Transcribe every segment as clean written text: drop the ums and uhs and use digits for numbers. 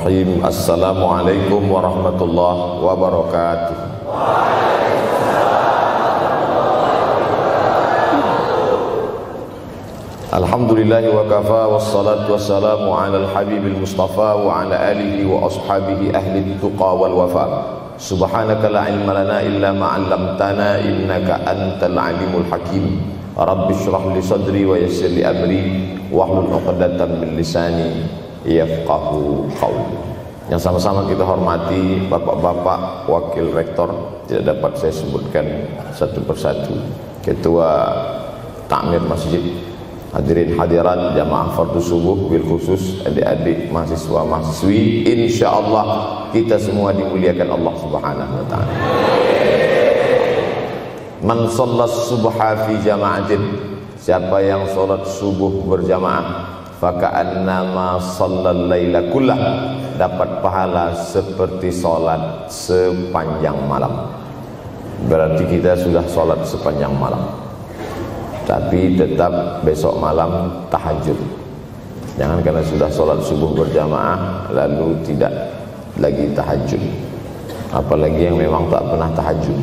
Bismillahirrahmanirrahim. Assalamualaikum warahmatullahi wabarakatuh. Alhamdulillahi wa kafa wassalatu wassalamu ala al-habibil mustafa wa ala alihi wa ashabihi ahli tuqa wal wafa. Subhanaka la ilma lana illa ma 'allamtana innaka antal alimul hakim. Rabbi shrah li sadri wa yassir li amri wahlul 'uqdatam min lisani yafqahu qawli. Yang sama-sama kita hormati bapak-bapak wakil rektor, tidak dapat saya sebutkan satu persatu, ketua takmir masjid, hadirin hadirat jamaah fardu subuh, bil khusus adik-adik mahasiswa mahasiswi, insyaallah kita semua dimuliakan Allah Subhanahu wa taala. Man shallas subha fi jama'atin, siapa yang salat subuh berjamaah, faka'annama shallal laila kullah, dapat pahala seperti salat sepanjang malam. Berarti kita sudah salat sepanjang malam, tapi tetap besok malam tahajud. Jangan karena sudah sholat subuh berjamaah lalu tidak lagi tahajud. Apalagi yang memang tak pernah tahajud,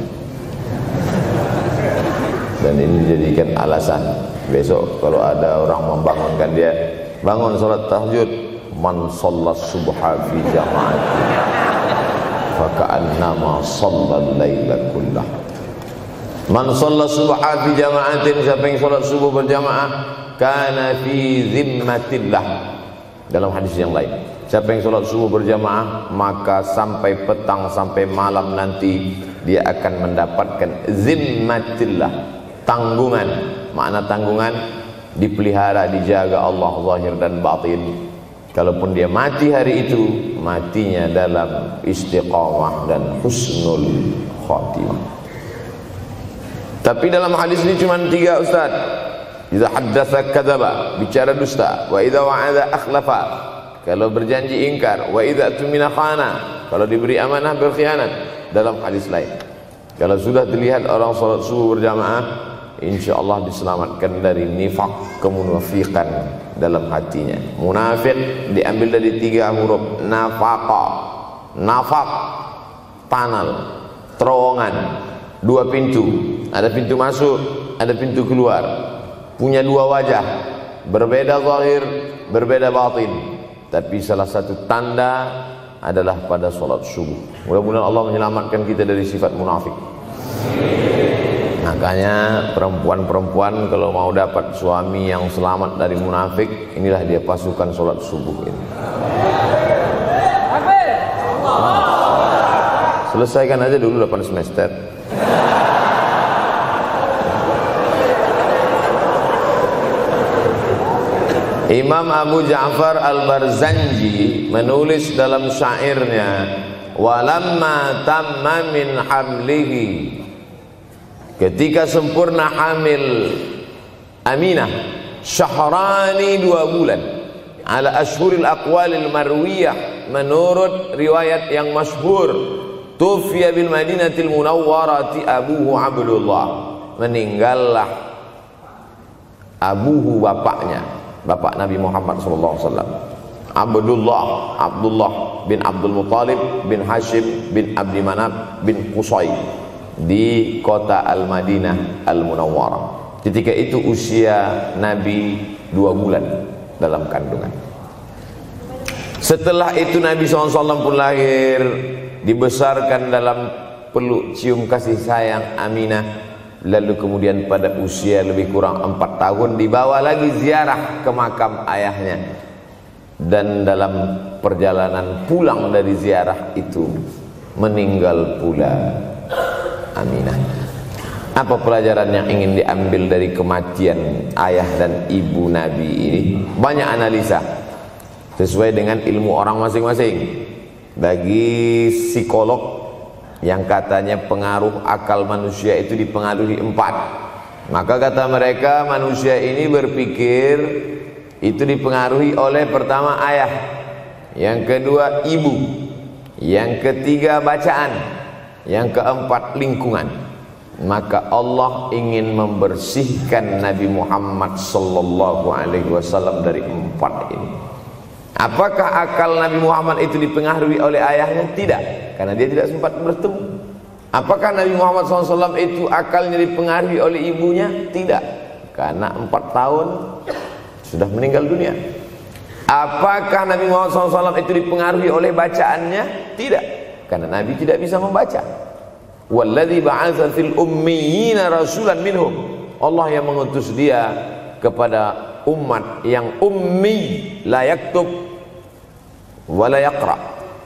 dan ini dijadikan alasan besok kalau ada orang membangunkan dia, bangun sholat tahajud. Man shallas subha fi jama'atin faka'annama shallal laila kullah. Man shallas subha fi jama'atin, siapa yang salat subuh berjamaah, kana fi zimmatillah. Dalam hadis yang lain, siapa yang salat subuh berjamaah maka sampai petang sampai malam nanti dia akan mendapatkan zimmatillah, tanggungan. Makna tanggungan dipelihara, dijaga Allah zahir dan batin. Kalaupun dia mati hari itu, matinya dalam istiqamah dan husnul khatimah. Tapi dalam hadis ini cuma 3 Ustaz. Idza haddatsa kadzaba, bicara dusta, wa idza wa'ada akhlafa, kalau berjanji ingkar, wa idza tumina khana, kalau diberi amanah berkhianat. Dalam hadis lain, kalau sudah dilihat orang salat subuh berjamaah, insyaallah diselamatkan dari nifaq, kemunafikan dalam hatinya. Munafik diambil dari 3 huruf nafaqa. Nafaq, panal, terowongan, 2 pintu, ada pintu masuk, ada pintu keluar, punya 2 wajah, berbeda zahir, berbeda batin. Tapi salah satu tanda adalah pada salat subuh. Mudah-mudahan Allah menyelamatkan kita dari sifat munafik. Makanya perempuan-perempuan kalau mau dapat suami yang selamat dari munafik, inilah dia pasukan salat subuh ini. Selesaikan aja dulu 8 semester. Imam Abu Ja'far Al-Barzanji menulis dalam syairnya, walamma tamma min hamlihi, ketika sempurna hamil Aminah, syahrani 2 bulan, ala ashhuril aqwalil marwiyah, menurut riwayat yang masyhur, tufiya bil madinatil munawwarati abuhu Abdullah, meninggallah abuhu, bapaknya, bapak Nabi Muhammad SAW, Abdullah bin Abdul Muttalib bin Hashim bin Abdi Manaf bin Qusay, di kota Al-Madinah Al-Munawwarah. Ketika itu usia Nabi 2 bulan dalam kandungan. Setelah itu Nabi SAW pun lahir, dibesarkan dalam peluk cium kasih sayang Aminah. Lalu kemudian pada usia lebih kurang 4 tahun dibawa lagi ziarah ke makam ayahnya. Dan dalam perjalanan pulang dari ziarah itu meninggal pula Aminah. Apa pelajaran yang ingin diambil dari kematian ayah dan ibu Nabi ini? Banyak analisa sesuai dengan ilmu orang masing-masing. Bagi psikolog yang katanya pengaruh akal manusia itu dipengaruhi 4, maka kata mereka manusia ini berpikir itu dipengaruhi oleh pertama ayah, yang kedua ibu, yang ketiga bacaan, yang keempat lingkungan. Maka Allah ingin membersihkan Nabi Muhammad sallallahu alaihi wasallam dari 4 ini. Apakah akal Nabi Muhammad itu dipengaruhi oleh ayahnya? Tidak, karena dia tidak sempat bertemu. Apakah Nabi Muhammad SAW itu akalnya dipengaruhi oleh ibunya? Tidak, karena 4 tahun sudah meninggal dunia. Apakah Nabi Muhammad SAW itu dipengaruhi oleh bacaannya? Tidak, karena Nabi tidak bisa membaca. Walladzi ba'atsa fil ummiyina rasulan minhum. Allah yang mengutus dia kepada umat yang ummi, la yaktub wa la yaqra,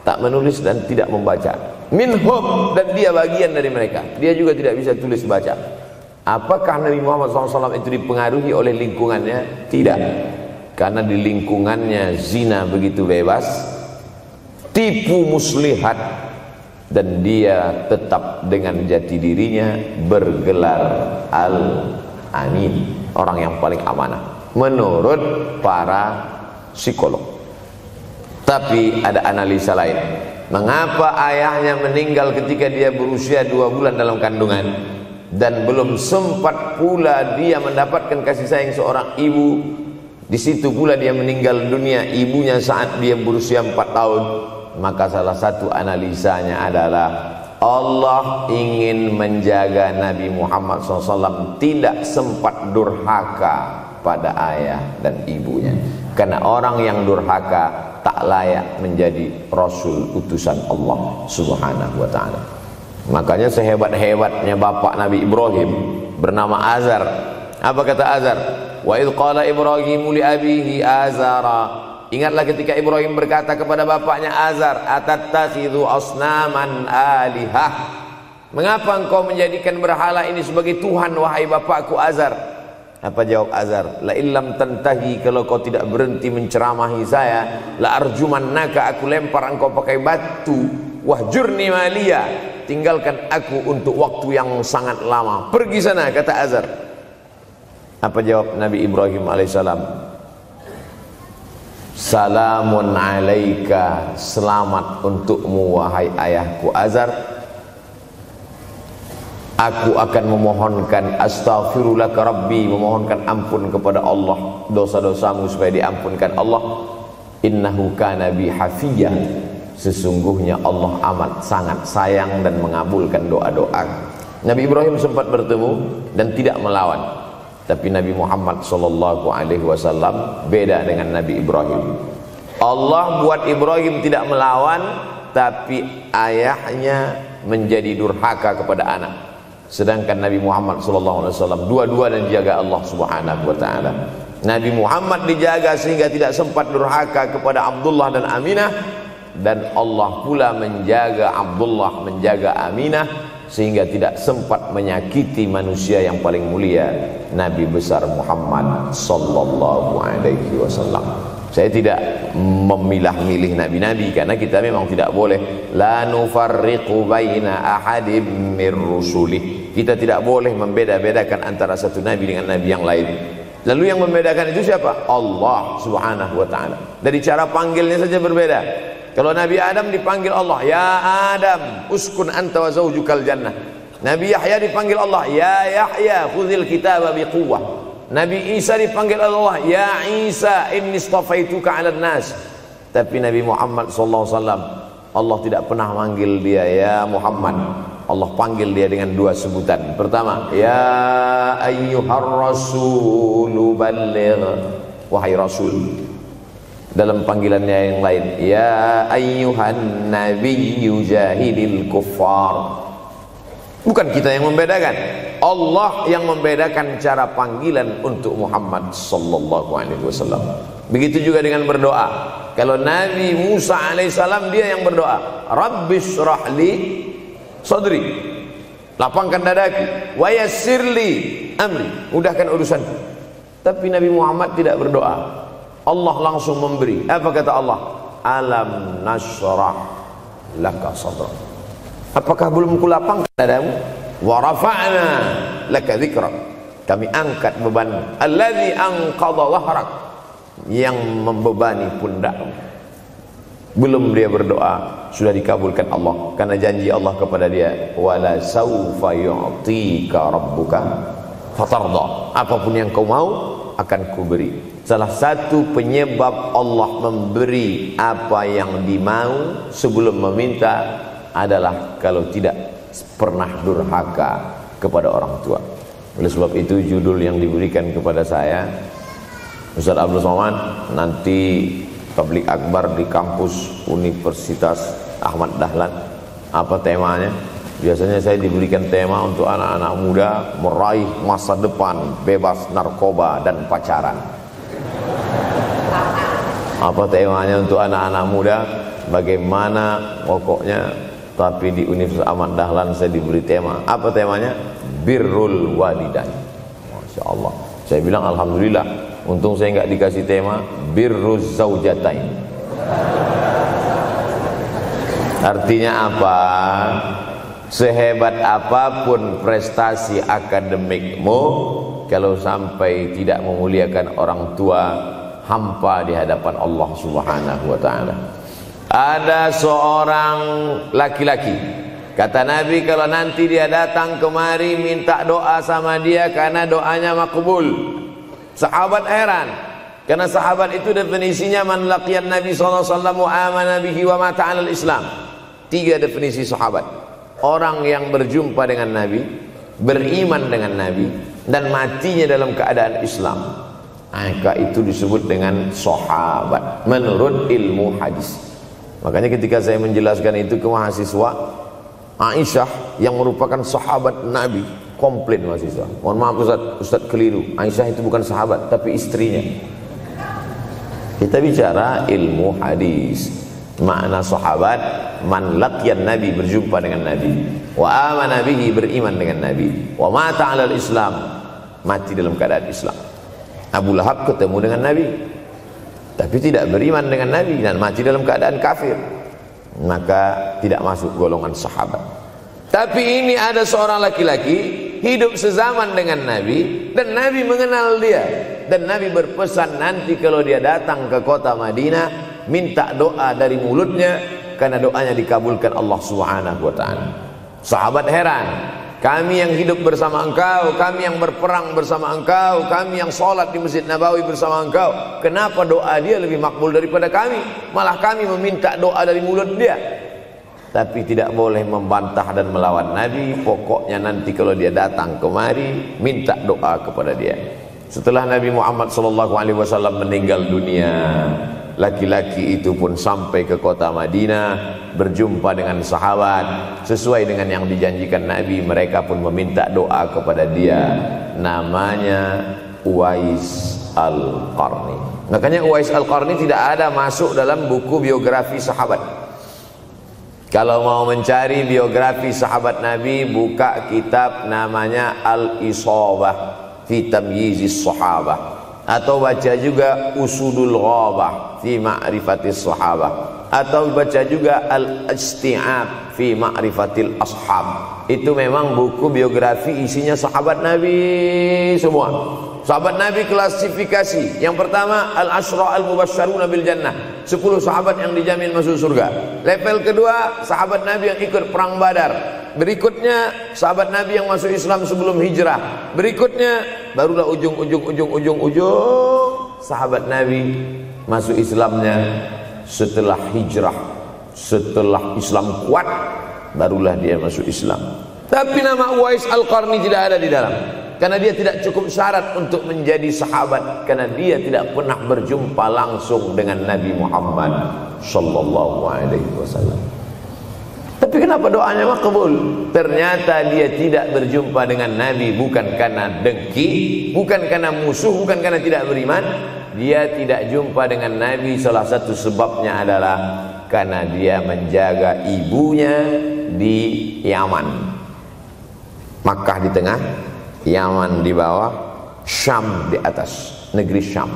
tak menulis dan tidak membaca. Minhum, dan dia bagian dari mereka, dia juga tidak bisa tulis baca. Apakah Nabi Muhammad SAW itu dipengaruhi oleh lingkungannya? Tidak, karena di lingkungannya zina begitu bebas, tipu muslihat, dan dia tetap dengan jati dirinya bergelar Al-Amin, orang yang paling amanah menurut para psikolog. Tapi ada analisa lain. Mengapa ayahnya meninggal ketika dia berusia 2 bulan dalam kandungan, dan belum sempat pula dia mendapatkan kasih sayang seorang ibu? Di situ pula dia meninggal dunia, ibunya saat dia berusia 4 tahun. Maka salah satu analisanya adalah Allah ingin menjaga Nabi Muhammad SAW tidak sempat durhaka pada ayah dan ibunya, karena orang yang durhaka tak layak menjadi Rasul utusan Allah Subhanahu wa ta'ala. Makanya sehebat-hebatnya bapak Nabi Ibrahim bernama Azar. Apa kata Azar? Wa idh qala Ibrahimu li abihi Azara. Ingatlah ketika Ibrahim berkata kepada bapaknya Azar, atattakhidhu asnaman alihah. Mengapa engkau menjadikan berhala ini sebagai Tuhan, wahai bapakku Azar? Apa jawab Azar? La illam tantahi, kalau kau tidak berhenti menceramahi saya, la arjumannaka, aku lempar engkau pakai batu. Wahjurni maliya, tinggalkan aku untuk waktu yang sangat lama. Pergi sana, kata Azar. Apa jawab Nabi Ibrahim alaihissalam? Salamun alaika, selamat untukmu wahai ayahku Azar. Aku akan memohonkan astaghfirulaka rabbi, memohonkan ampun kepada Allah dosa-dosamu supaya diampunkan Allah. Innahu kana bi hafiyya, sesungguhnya Allah amat sangat sayang dan mengabulkan doa-doa. Nabi Ibrahim sempat bertemu dan tidak melawan. Tapi Nabi Muhammad SAW beda dengan Nabi Ibrahim. Allah buat Ibrahim tidak melawan, tapi ayahnya menjadi durhaka kepada anak. Sedangkan Nabi Muhammad SAW dua-dua dan dijaga Allah Subhanahu wa ta'ala. Nabi Muhammad dijaga sehingga tidak sempat durhaka kepada Abdullah dan Aminah, dan Allah pula menjaga Abdullah, menjaga Aminah, sehingga tidak sempat menyakiti manusia yang paling mulia, Nabi besar Muhammad sallallahu alaihi wasallam. Saya tidak memilah-milih nabi-nabi, karena kita memang tidak boleh la nufarriqu baina ahadim mir rusulih. Kita tidak boleh membeda-bedakan antara satu nabi dengan nabi yang lain. Lalu yang membedakan itu siapa? Allah Subhanahu wa ta'ala. Dari cara panggilnya saja berbeda. Kalau Nabi Adam dipanggil Allah, ya Adam uskun anta wa zawjukal jannah. Nabi Yahya dipanggil Allah, ya Yahya khudhil kitaba biquwwah. Nabi Isa dipanggil Allah, ya Isa inni istafaituka 'alan nas. Tapi Nabi Muhammad SAW, Allah tidak pernah manggil dia ya Muhammad. Allah panggil dia dengan 2 sebutan. Pertama, ya ayyuhar rasulu balligh, wahai rasul. Dalam panggilannya yang lain, ya ayyuhan nabiyyu jahidil kuffar. Bukan kita yang membedakan, Allah yang membedakan cara panggilan untuk Muhammad sallallahu alaihi wasallam. Begitu juga dengan berdoa. Kalau Nabi Musa alaihissalam, dia yang berdoa, Rabbis shrahli sadri, lapangkan dadaku, wa yassirli amri, mudahkan urusanku. Tapi Nabi Muhammad tidak berdoa, Allah langsung memberi. Apa kata Allah? Alam nashrah laka sadrak. Apakah belum kulapangkan dadamu? Wa rafa'na laka dzikrak, kami angkat beban. Alladzi anqadha dhahrak, yang membebani pundakmu. Belum dia berdoa, sudah dikabulkan Allah, karena janji Allah kepada dia, wala saufa yu'tika rabbuka fatarda. Apapun yang kau mau, akan kuberi. Salah satu penyebab Allah memberi apa yang dimau sebelum meminta adalah kalau tidak pernah durhaka kepada orang tua. Oleh sebab itu judul yang diberikan kepada saya, Ustaz Abdul Somad, nanti tablik akbar di kampus Universitas Ahmad Dahlan. Apa temanya? Biasanya saya diberikan tema untuk anak-anak muda meraih masa depan bebas narkoba dan pacaran. Apa temanya untuk anak-anak muda? Bagaimana pokoknya. Tapi di Universitas Ahmad Dahlan saya diberi tema. Apa temanya? Birrul walidain. Masya Allah. Saya bilang alhamdulillah, untung saya nggak dikasih tema birruz zaujatain. Artinya apa? Sehebat apapun prestasi akademikmu, kalau sampai tidak memuliakan orang tua, hampa di hadapan Allah Subhanahu wa taala. Ada seorang laki-laki, kata Nabi, kalau nanti dia datang kemari minta doa sama dia karena doanya makbul. Sahabat heran, karena sahabat itu definisinya man laqiyan Nabi sallallahu alaihi wasallam wa amana bihi wa mata 'alal Islam. 3 definisi sahabat. Orang yang berjumpa dengan Nabi, beriman dengan Nabi, dan matinya dalam keadaan Islam, maka itu disebut dengan sahabat menurut ilmu hadis. Makanya ketika saya menjelaskan itu ke mahasiswa, Aisyah yang merupakan sahabat Nabi, komplain mahasiswa, mohon maaf Ustaz keliru, Aisyah itu bukan sahabat tapi istrinya. Kita bicara ilmu hadis. Makna sahabat, man laqiyan Nabi, berjumpa dengan Nabi, wa amana bihi, beriman dengan Nabi, wa mata 'alal Islam, mati dalam keadaan Islam. Abu Lahab ketemu dengan Nabi tapi tidak beriman dengan Nabi dan mati dalam keadaan kafir, maka tidak masuk golongan sahabat. Tapi ini ada seorang laki-laki hidup sezaman dengan Nabi dan Nabi mengenal dia, dan Nabi berpesan nanti kalau dia datang ke kota Madinah minta doa dari mulutnya karena doanya dikabulkan Allah Subhanahu wa taala. Sahabat heran, kami yang hidup bersama engkau, kami yang berperang bersama engkau, kami yang sholat di Masjid Nabawi bersama engkau, kenapa doa dia lebih makbul daripada kami? Malah kami meminta doa dari mulut dia. Tapi tidak boleh membantah dan melawan Nabi. Pokoknya nanti kalau dia datang kemari minta doa kepada dia. Setelah Nabi Muhammad SAW meninggal dunia, laki-laki itu pun sampai ke kota Madinah, berjumpa dengan sahabat. Sesuai dengan yang dijanjikan Nabi, mereka pun meminta doa kepada dia. Namanya Uwais Al-Qarni. Makanya Uwais Al-Qarni tidak ada masuk dalam buku biografi sahabat. Kalau mau mencari biografi sahabat Nabi, buka kitab namanya Al-Isabah fi Tamyizis Sahabah, atau baca juga Usudul Ghabah fi Ma'rifatis Sahabah, atau baca juga Al-Isti'ab fi Ma'rifatil Ashab. Itu memang buku biografi isinya sahabat Nabi semua. Sahabat Nabi klasifikasi. Yang pertama, Al-Ashra Al-Mubasysyaruna bil Jannah, 10 sahabat yang dijamin masuk surga. Level kedua, sahabat Nabi yang ikut perang Badar. Berikutnya, sahabat Nabi yang masuk Islam sebelum hijrah. Berikutnya, barulah ujung sahabat Nabi masuk Islamnya setelah hijrah, setelah Islam kuat, barulah dia masuk Islam. Tapi nama Uwais Al-Qarni tidak ada di dalam, karena dia tidak cukup syarat untuk menjadi sahabat, karena dia tidak pernah berjumpa langsung dengan Nabi Muhammad sallallahu alaihi wasallam. Tapi kenapa doanya makbul? Ternyata dia tidak berjumpa dengan Nabi bukan karena dengki, bukan karena musuh, bukan karena tidak beriman. Dia tidak jumpa dengan Nabi, salah satu sebabnya adalah karena dia menjaga ibunya di Yaman. Makkah di tengah, Yaman di bawah, Syam di atas, negeri Syam.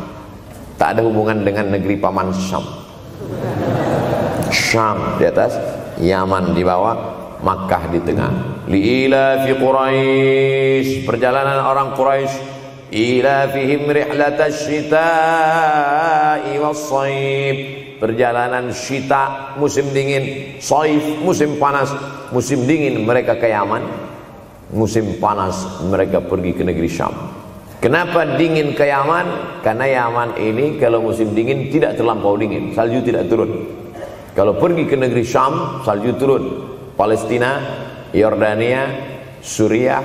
Tak ada hubungan dengan negeri paman Syam. Syam di atas, Yaman di bawah, Makkah di tengah. Liila fi Quraisy, perjalanan orang Quraisy. Ila fihim rihlatash shita'i was-shaib, perjalanan syita musim dingin, shaif musim panas. Musim dingin mereka ke Yaman, musim panas mereka pergi ke negeri Syam. Kenapa dingin ke Yaman? Karena Yaman ini kalau musim dingin tidak terlampau dingin, salju tidak turun. Kalau pergi ke negeri Syam, salju turun. Palestina, Yordania, Suriah,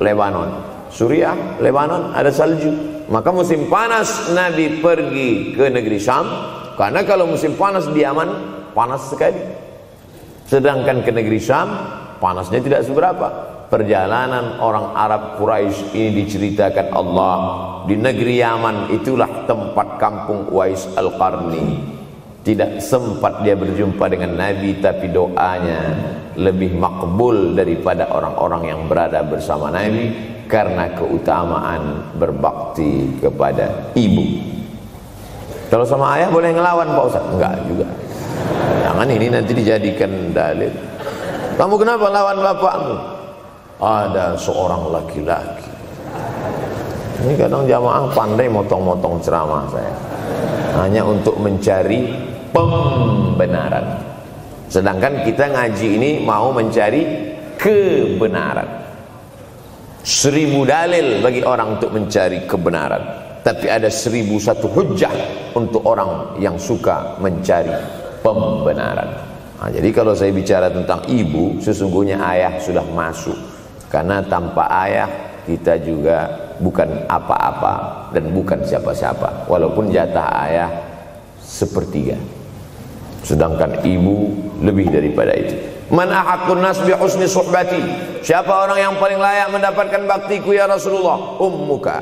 Lebanon. Suriah, Lebanon ada salju. Maka musim panas Nabi pergi ke negeri Syam, karena kalau musim panas di Yaman panas sekali. Sedangkan ke negeri Syam panasnya tidak seberapa. Perjalanan orang Arab Quraisy ini diceritakan Allah, di negeri Yaman itulah tempat kampung Uwais Al-Qarni. Tidak sempat dia berjumpa dengan Nabi, tapi doanya lebih makbul daripada orang-orang yang berada bersama Nabi, karena keutamaan berbakti kepada ibu. Kalau sama ayah boleh ngelawan Pak Ustaz? Enggak juga. Jangan ini nanti dijadikan dalil. Kamu kenapa lawan bapakmu? Ada seorang laki-laki. Ini kadang jamaah pandai motong-motong ceramah saya, hanya untuk mencari pembenaran. Sedangkan kita ngaji ini mau mencari kebenaran. 1000 dalil bagi orang untuk mencari kebenaran, tapi ada 1001 hujjah untuk orang yang suka mencari pembenaran. Nah, jadi kalau saya bicara tentang ibu, sesungguhnya ayah sudah masuk. Karena tanpa ayah kita juga bukan apa-apa dan bukan siapa-siapa. Walaupun jatah ayah sepertiga, sedangkan ibu lebih daripada itu. Man ahaqqun nas bi husni suhbati. Siapa orang yang paling layak mendapatkan baktiku ya Rasulullah? Ummuka.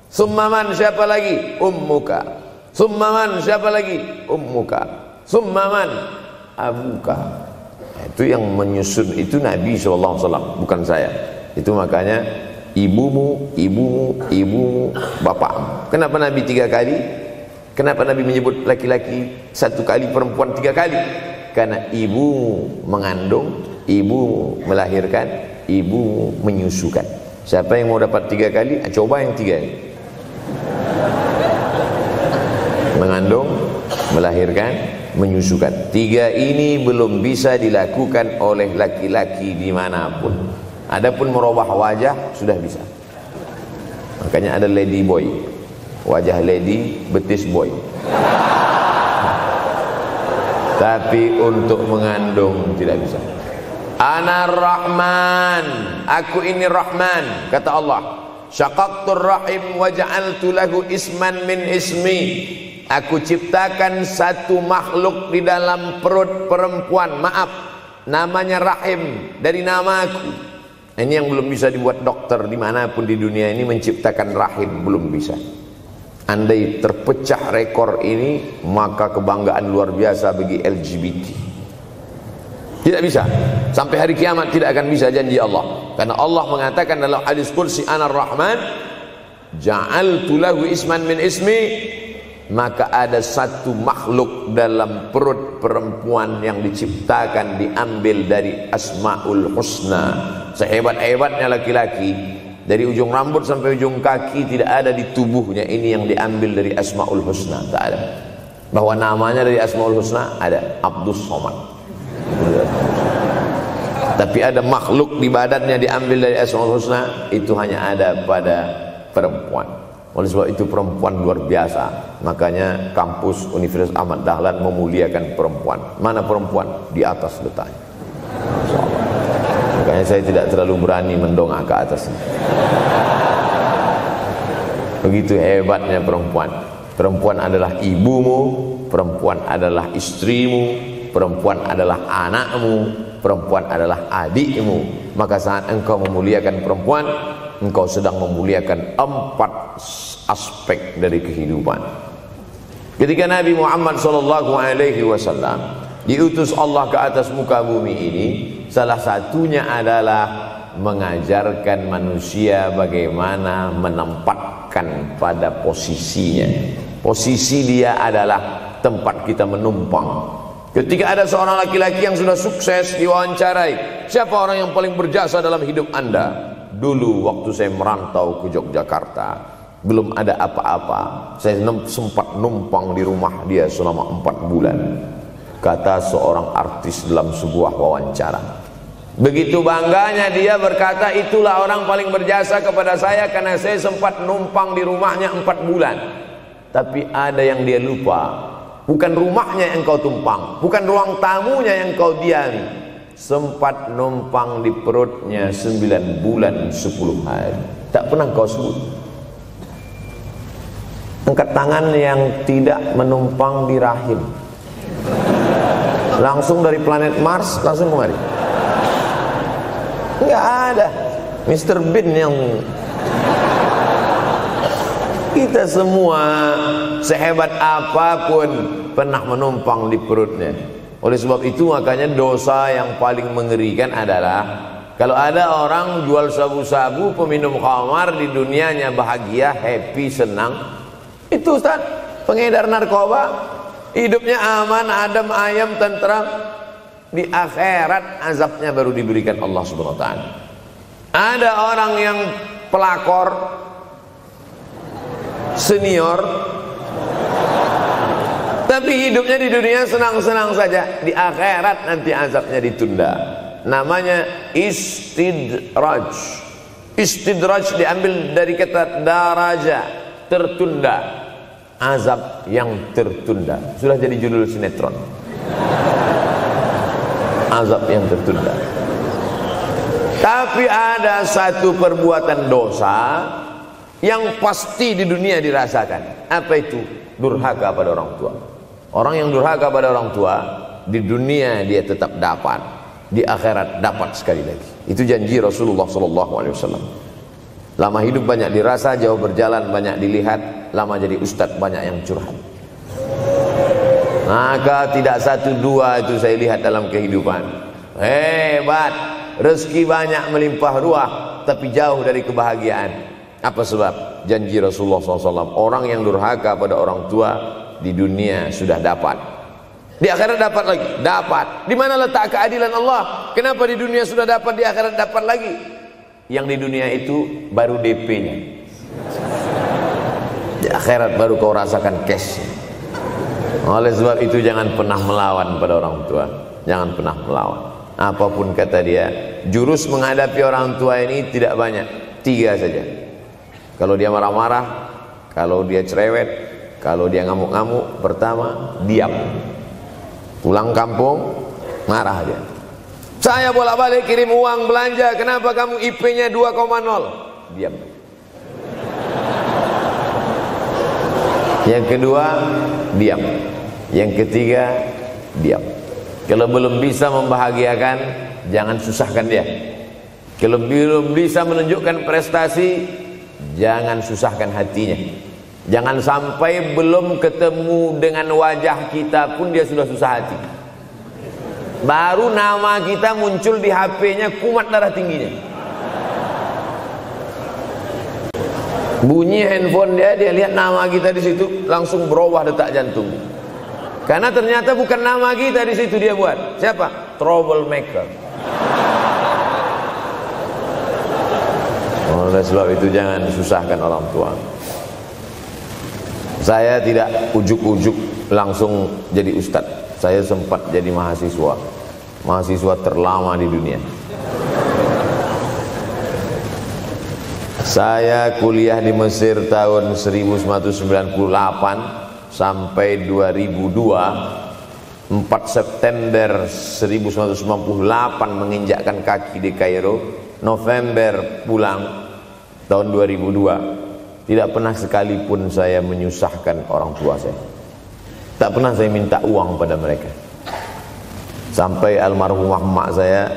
Summa man, siapa lagi? Ummuka. Summa man, siapa lagi? Ummuka. Summa man, abuka. Itu yang menyusun itu Nabi SAW, bukan saya. Itu makanya ibumu, ibumu, ibumu, bapakmu. Kenapa Nabi 3 kali? Kenapa Nabi menyebut laki-laki 1 kali, perempuan 3 kali? Karena ibumu mengandung, ibumu melahirkan, ibumu menyusukan. Siapa yang mau dapat 3 kali? Coba yang 3 ini. Mengandung, melahirkan, menyusukan. 3 ini belum bisa dilakukan oleh laki-laki dimanapun. Adapun merubah wajah sudah bisa. Makanya ada lady boy, wajah lady, betis boy. Tapi untuk mengandung tidak bisa. Ana Rahman, aku ini Rahman, kata Allah. Syaqaqtur rahim wa ja'altu lahu isman min ismi. Aku ciptakan satu makhluk di dalam perut perempuan, maaf, namanya rahim, dari namaku. Ini yang belum bisa dibuat dokter dimanapun di dunia ini, menciptakan rahim, belum bisa. Andai terpecah rekor ini, maka kebanggaan luar biasa bagi LGBT. Tidak bisa, sampai hari kiamat tidak akan bisa, janji Allah. Karena Allah mengatakan dalam hadis qudsi, Ana Rahman ja'altu lahu isman min ismi. Maka ada satu makhluk dalam perut perempuan yang diciptakan, diambil dari Asmaul Husna. Sehebat-hebatnya laki-laki, dari ujung rambut sampai ujung kaki tidak ada di tubuhnya ini yang diambil dari Asmaul Husna, tak ada. Bahwa namanya dari Asmaul Husna ada, Abdus Somad. Tapi ada makhluk di badannya diambil dari Asmaul Husna, itu hanya ada pada perempuan. Oleh sebab itu perempuan luar biasa. Makanya kampus Universitas Ahmad Dahlan memuliakan perempuan. Mana perempuan? Di atas letaknya. Makanya saya tidak terlalu berani mendongak ke atas. Begitu hebatnya perempuan. Perempuan adalah ibumu, perempuan adalah istrimu, perempuan adalah anakmu, perempuan adalah adikmu. Maka saat engkau memuliakan perempuan, engkau sedang memuliakan 4 aspek dari kehidupan. Ketika Nabi Muhammad SAW diutus Allah ke atas muka bumi ini, salah satunya adalah mengajarkan manusia bagaimana menempatkan pada posisinya. Posisi dia adalah tempat kita menumpang. Ketika ada seorang laki-laki yang sudah sukses diwawancarai, siapa orang yang paling berjasa dalam hidup Anda? Dulu waktu saya merantau ke Yogyakarta, belum ada apa-apa, saya sempat numpang di rumah dia selama 4 bulan. Kata seorang artis dalam sebuah wawancara, Begitu bangganya dia berkata, itulah orang paling berjasa kepada saya karena saya sempat numpang di rumahnya 4 bulan. Tapi ada yang dia lupa, bukan rumahnya yang kau tumpang, bukan ruang tamunya yang kau diami, sempat numpang di perutnya 9 bulan 10 hari. Tak pernah kau sebut. Angkat tangan yang tidak menumpang di rahim, langsung dari planet Mars langsung kemari. Enggak ada. Mr. Bean yang kita semua sehebat apapun pernah menumpang di perutnya. Oleh sebab itu makanya dosa yang paling mengerikan adalah kalau ada orang jual sabu-sabu, peminum khamar, di dunianya bahagia, happy, senang. Itu Ustaz, pengedar narkoba, hidupnya aman, adem, ayem, tentram. Di akhirat azabnya baru diberikan Allah Subhanahu wa taala. Ada orang yang pelakor senior, tapi hidupnya di dunia senang-senang saja. Di akhirat nanti azabnya ditunda. Namanya istidraj. Istidraj diambil dari kata daraja, tertunda. Azab yang tertunda. Sudah jadi judul sinetron. Azab yang tertunda. Tapi ada satu perbuatan dosa yang pasti di dunia dirasakan. Apa itu? Durhaka pada orang tua. Orang yang durhaka pada orang tua, di dunia dia tetap dapat, di akhirat dapat sekali lagi. Itu janji Rasulullah SAW. Lama hidup banyak dirasa, jauh berjalan banyak dilihat, lama jadi ustadz banyak yang curhat. Maka tidak 1 2 itu saya lihat dalam kehidupan. Hebat, rezeki banyak melimpah ruah, tapi jauh dari kebahagiaan. Apa sebab? Janji Rasulullah SAW. Orang yang durhaka pada orang tua di dunia sudah dapat, di akhirat dapat lagi. Dapat. Di mana letak keadilan Allah? Kenapa di dunia sudah dapat, di akhirat dapat lagi? Yang di dunia itu baru DP-nya, di akhirat baru kau rasakan cash. Oleh sebab itu jangan pernah melawan pada orang tua. Jangan pernah melawan. Apapun kata dia, jurus menghadapi orang tua ini tidak banyak, 3 saja. Kalau dia marah-marah, kalau dia cerewet, kalau dia ngamuk-ngamuk, pertama diam. Pulang kampung marah aja. Saya bolak-balik kirim uang belanja, kenapa kamu IP-nya 2,0? Diam. Yang kedua, diam. Yang ketiga, diam. Kalau belum bisa membahagiakan, jangan susahkan dia. Kalau belum bisa menunjukkan prestasi, jangan susahkan hatinya. Jangan sampai belum ketemu dengan wajah kita pun dia sudah susah hati. Baru nama kita muncul di HP-nya, kumat darah tingginya. Bunyi handphone dia lihat nama kita di situ, langsung berubah detak jantung. Karena ternyata bukan nama kita di situ dia buat. Siapa? Troublemaker. Oleh sebab itu jangan susahkan orang tua. Saya tidak ujuk-ujuk langsung jadi ustadz. Saya sempat jadi mahasiswa terlama di dunia. Saya kuliah di Mesir tahun 1998 sampai 2002. 4 September 1998 menginjakkan kaki di Kairo. November pulang tahun 2002. Tidak pernah sekalipun saya menyusahkan orang tua saya. Tak pernah saya minta uang pada mereka. Sampai almarhumah emak saya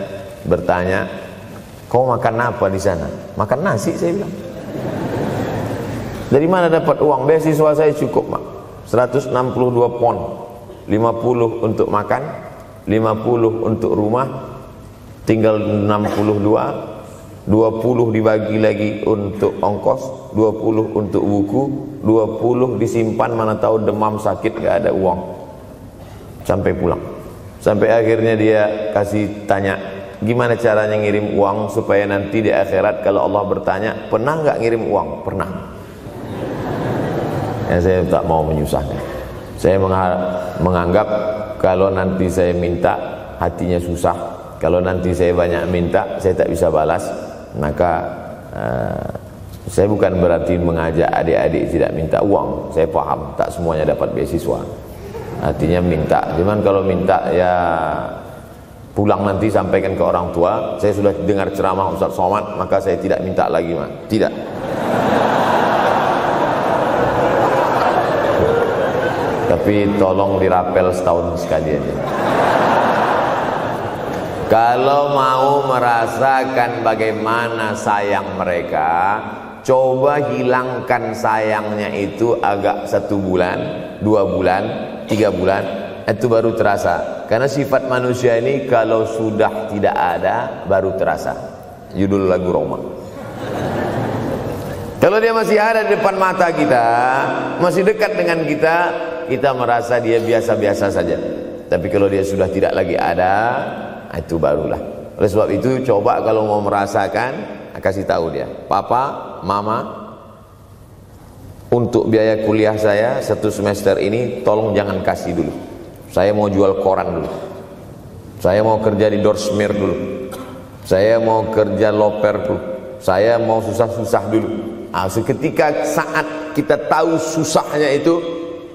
bertanya, kau makan apa di sana? Makan nasi, saya bilang. Dari mana dapat uang? Beasiswa saya cukup, mak. 162 pon. 50 untuk makan, 50 untuk rumah, tinggal 62. 20 dibagi lagi untuk ongkos, 20 untuk buku, 20 disimpan, mana tahu demam sakit gak ada uang. Sampai pulang. Sampai akhirnya dia kasih tanya, gimana caranya ngirim uang supaya nanti di akhirat kalau Allah bertanya, pernah gak ngirim uang? Pernah. Ya, saya tak mau menyusahkan. Saya menganggap kalau nanti saya minta hatinya susah, Kalau nanti saya banyak minta, saya tak bisa balas, maka saya bukan berarti mengajak adik-adik tidak minta uang. Saya paham, tak semuanya dapat beasiswa. Artinya minta. Cuman kalau minta ya pulang nanti sampaikan ke orang tua, saya sudah dengar ceramah Ustaz Somad, maka saya tidak minta lagi, Mas. Tidak. Tapi tolong dirapel setahun sekali aja. Kalau mau merasakan bagaimana sayang mereka, coba hilangkan sayangnya itu agak 1 bulan, 2 bulan, 3 bulan, itu baru terasa. Karena sifat manusia ini kalau sudah tidak ada baru terasa. Judul lagu Roma. Kalau dia masih ada di depan mata kita, masih dekat dengan kita, kita merasa dia biasa-biasa saja. Tapi kalau dia sudah tidak lagi ada, itu barulah. Oleh sebab itu coba kalau mau merasakan, kasih tahu dia, papa, mama, untuk biaya kuliah saya 1 semester ini tolong jangan kasih dulu. Saya mau jual koran dulu. Saya mau kerja di Dorsmir dulu. Saya mau kerja loper dulu. Saya mau susah-susah dulu. Seketika saat kita tahu susahnya itu,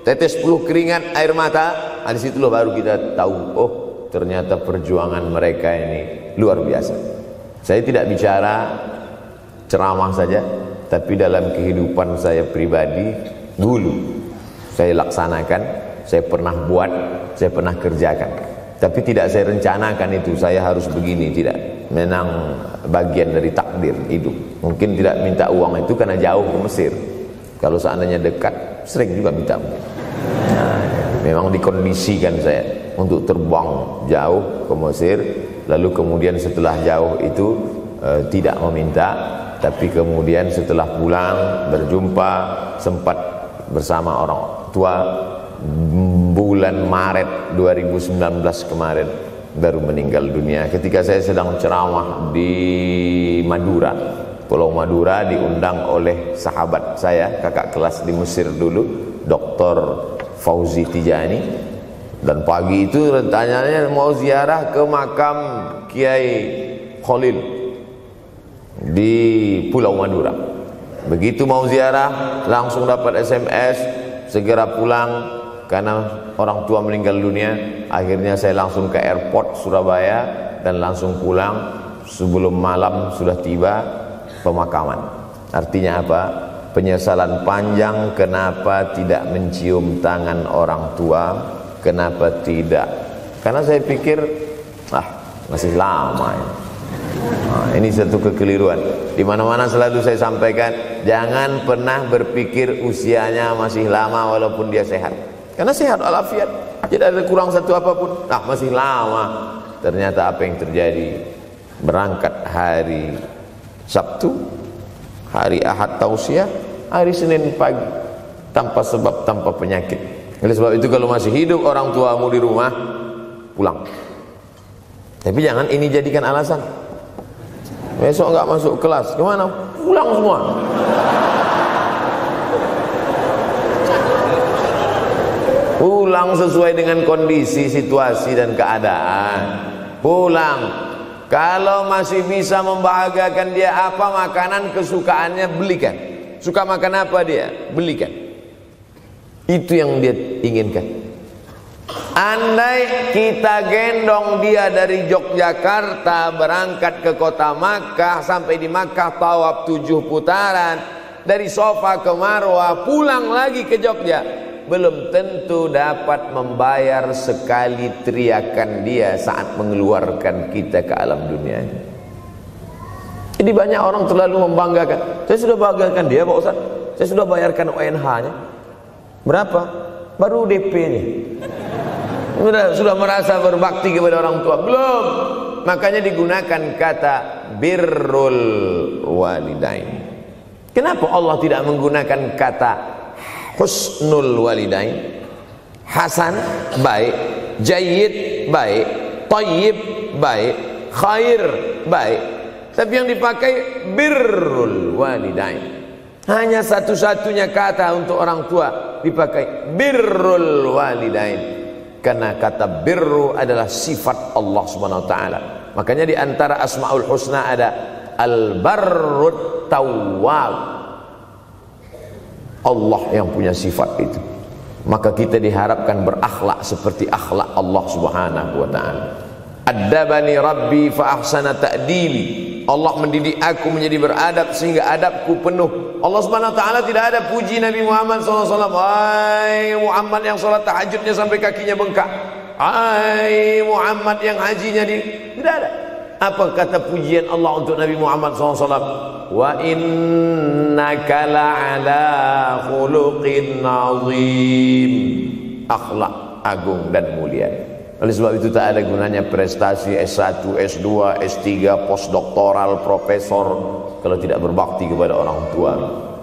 tetes peluh keringat, air mata, di situ baru kita tahu, oh ternyata perjuangan mereka ini luar biasa. Saya tidak bicara ceramah saja, tapi dalam kehidupan saya pribadi dulu saya laksanakan, saya pernah buat, saya pernah kerjakan. Tapi tidak saya rencanakan itu, saya harus begini, tidak. Memang bagian dari takdir hidup. Mungkin tidak minta uang itu karena jauh ke Mesir. Kalau seandainya dekat, sering juga minta. Nah, memang dikondisikan saya untuk terbang jauh ke Mesir, lalu kemudian setelah jauh itu tidak meminta, tapi kemudian setelah pulang berjumpa, sempat bersama orang tua. Bulan Maret 2019 kemarin baru meninggal dunia ketika saya sedang ceramah di Madura, Pulau Madura, diundang oleh sahabat saya, kakak kelas di Mesir dulu, Dr. Fauzi Tijani. Dan pagi itu rencananya mau ziarah ke makam Kiai Khalil di Pulau Madura. Begitu mau ziarah langsung dapat SMS segera pulang karena orang tua meninggal dunia. Akhirnya saya langsung ke airport Surabaya dan langsung pulang. Sebelum malam sudah tiba pemakaman. Artinya apa? Penyesalan panjang kenapa tidak mencium tangan orang tua, kenapa tidak. Karena saya pikir masih lama ini. Ini satu kekeliruan. Di mana-mana selalu saya sampaikan, jangan pernah berpikir usianya masih lama walaupun dia sehat. Karena sehat walafiat, tidak ada kurang satu apapun. Masih lama. Ternyata apa yang terjadi? Berangkat hari Sabtu, hari Ahad tausiah, hari Senin pagi, tanpa sebab, tanpa penyakit. Oleh sebab itu kalau masih hidup orang tuamu di rumah, pulang. Tapi jangan ini jadikan alasan. Besok enggak masuk kelas, kemana? Pulang semua. Pulang sesuai dengan kondisi, situasi dan keadaan. Pulang. Kalau masih bisa membahagiakan dia apa makanan kesukaannya, belikan. Suka makan apa dia? Belikan. Itu yang dia inginkan. Andai kita gendong dia dari Yogyakarta berangkat ke kota Makkah, sampai di Makkah tawaf 7 putaran, dari Safa ke Marwah, pulang lagi ke Jogja, belum tentu dapat membayar sekali teriakan dia saat mengeluarkan kita ke alam dunia. Jadi banyak orang terlalu membanggakan. Saya sudah banggakan dia Pak Ustaz, saya sudah bayarkan ONH-nya. Berapa? Baru DP-nya. Sudah merasa berbakti kepada orang tua? Belum. Makanya digunakan kata birrul walidain. Kenapa Allah tidak menggunakan kata husnul walidain? Hasan baik, jayyid baik, thayyib baik, khair baik. Tapi yang dipakai birrul walidain. Hanya satu-satunya kata untuk orang tua dipakai birrul walidain. Karena kata birru adalah sifat Allah Subhanahu wa taala. Makanya di antara Asmaul Husna ada Al-Barrut Tawwab. Allah yang punya sifat itu. Maka kita diharapkan berakhlak seperti akhlak Allah Subhanahu wa taala. Addabani Rabbi fa ahsana ta'dibi. Allah mendidik aku menjadi beradab sehingga adabku penuh. Allah Subhanahu wa taala tidak ada puji Nabi Muhammad SAW. Hai Muhammad yang salat tahajudnya sampai kakinya bengkak. Hai Muhammad yang hajinya tidak ada. Apa kata pujian Allah untuk Nabi Muhammad SAW? Wa innaka la'ala khuluqin azim. Akhlak agung dan mulia. Oleh sebab itu tak ada gunanya prestasi S1, S2, S3, postdoktoral, profesor kalau tidak berbakti kepada orang tua.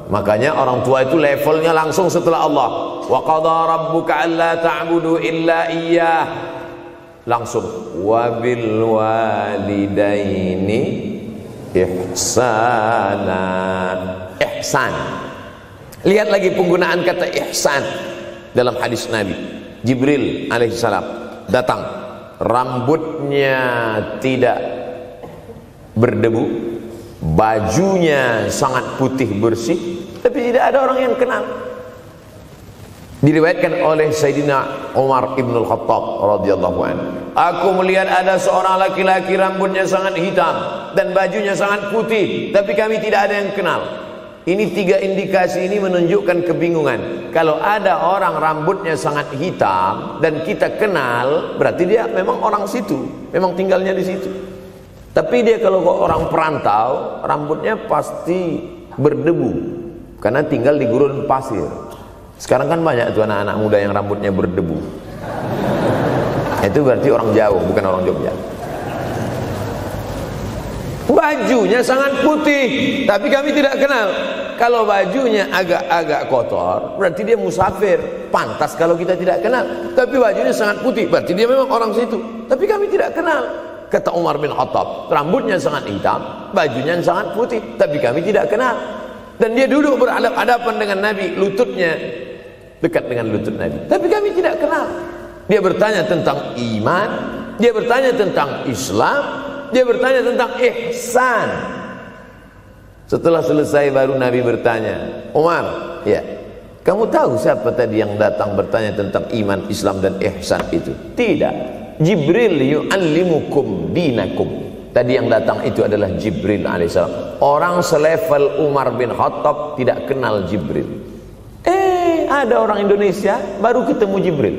Makanya orang tua itu levelnya langsung setelah Allah. Wa qadha rabbuka alla ta'budu illa iyyah. Langsung wa bil walidaini ihsana. Ihsan. Lihat lagi penggunaan kata ihsan dalam hadis Nabi. Jibril alaihissalam datang, rambutnya tidak berdebu, bajunya sangat putih bersih, tapi tidak ada orang yang kenal. Diriwayatkan oleh Sayyidina Umar ibn al-Khattab radhiyallahu anhu, aku melihat ada seorang laki-laki rambutnya sangat hitam dan bajunya sangat putih, tapi kami tidak ada yang kenal. Ini tiga indikasi ini menunjukkan kebingungan. Kalau ada orang rambutnya sangat hitam dan kita kenal, berarti dia memang orang situ, memang tinggalnya di situ. Tapi dia kalau orang perantau, rambutnya pasti berdebu karena tinggal di gurun pasir. Sekarang kan banyak tuh anak-anak muda yang rambutnya berdebu. Itu berarti orang jauh, bukan orang Jogja. Bajunya sangat putih, tapi kami tidak kenal. Kalau bajunya agak-agak kotor, berarti dia musafir. Pantas kalau kita tidak kenal. Tapi bajunya sangat putih, berarti dia memang orang situ. Tapi kami tidak kenal. Kata Umar bin Khattab, rambutnya sangat hitam, bajunya sangat putih, tapi kami tidak kenal. Dan dia duduk berhadapan dengan Nabi, lututnya dekat dengan lutut Nabi, tapi kami tidak kenal. Dia bertanya tentang iman, dia bertanya tentang Islam, dia bertanya tentang ihsan. Setelah selesai baru Nabi bertanya, Umar, ya, kamu tahu siapa tadi yang datang bertanya tentang iman, Islam dan ihsan itu? Tidak, Jibril yu'allimukum dinakum. Tadi yang datang itu adalah Jibril alaihissalam. Orang selevel Umar bin Khattab tidak kenal Jibril. Ada orang Indonesia baru ketemu Jibril.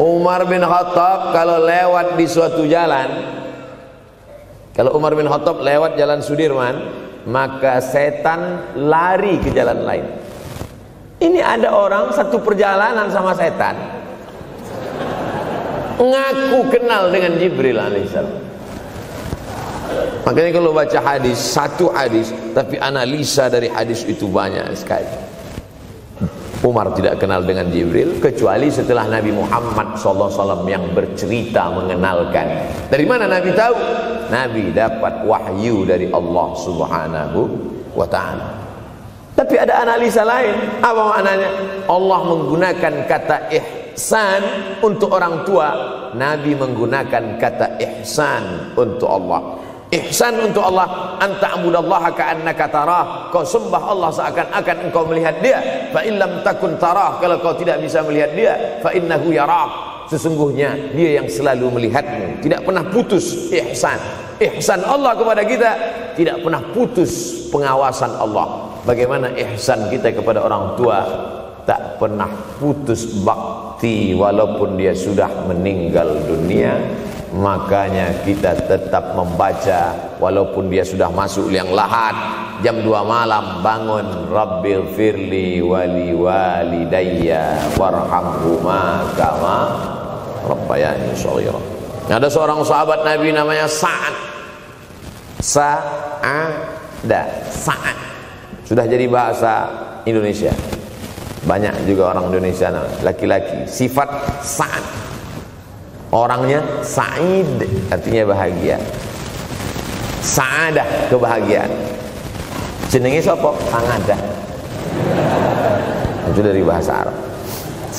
Umar bin Khattab kalau lewat di suatu jalan, kalau Umar bin Khattab lewat jalan Sudirman, maka setan lari ke jalan lain. Ini ada orang satu perjalanan sama setan, ngaku kenal dengan Jibril alaihissalam. Makanya kalau baca hadis, satu hadis, tapi analisa dari hadis itu banyak sekali. Umar tidak kenal dengan Jibril kecuali setelah Nabi Muhammad SAW yang bercerita mengenalkan. Dari mana Nabi tahu? Nabi dapat wahyu dari Allah Subhanahu wa ta'ala. Tapi ada analisa lain. Apa maknanya? Allah menggunakan kata ihsan untuk orang tua, Nabi menggunakan kata ihsan untuk Allah. Ihsan untuk Allah, anta'budallaha ka'annaka tarah, kau sembah Allah seakan-akan engkau melihat dia. Fa illam takun tarah, kalau kau tidak bisa melihat dia, fa innahu yarak, sesungguhnya dia yang selalu melihatmu, tidak pernah putus. Ihsan, ihsan Allah kepada kita, tidak pernah putus pengawasan Allah. Bagaimana ihsan kita kepada orang tua? Tak pernah putus bakti walaupun dia sudah meninggal dunia. Makanya kita tetap membaca walaupun dia sudah masuk liang lahat, jam 2 malam bangun, Rabbil firli wali walidayya warhamhuma kama rabbayani shaghira. Ada seorang sahabat Nabi namanya Sa'ad. Sa'ad sudah jadi bahasa Indonesia. Banyak juga orang Indonesia laki-laki sifat Sa'ad. Orangnya Sa'id, artinya bahagia. Sa'adah, kebahagiaan. Jenenge sapa? Sangadah. Itu dari bahasa Arab.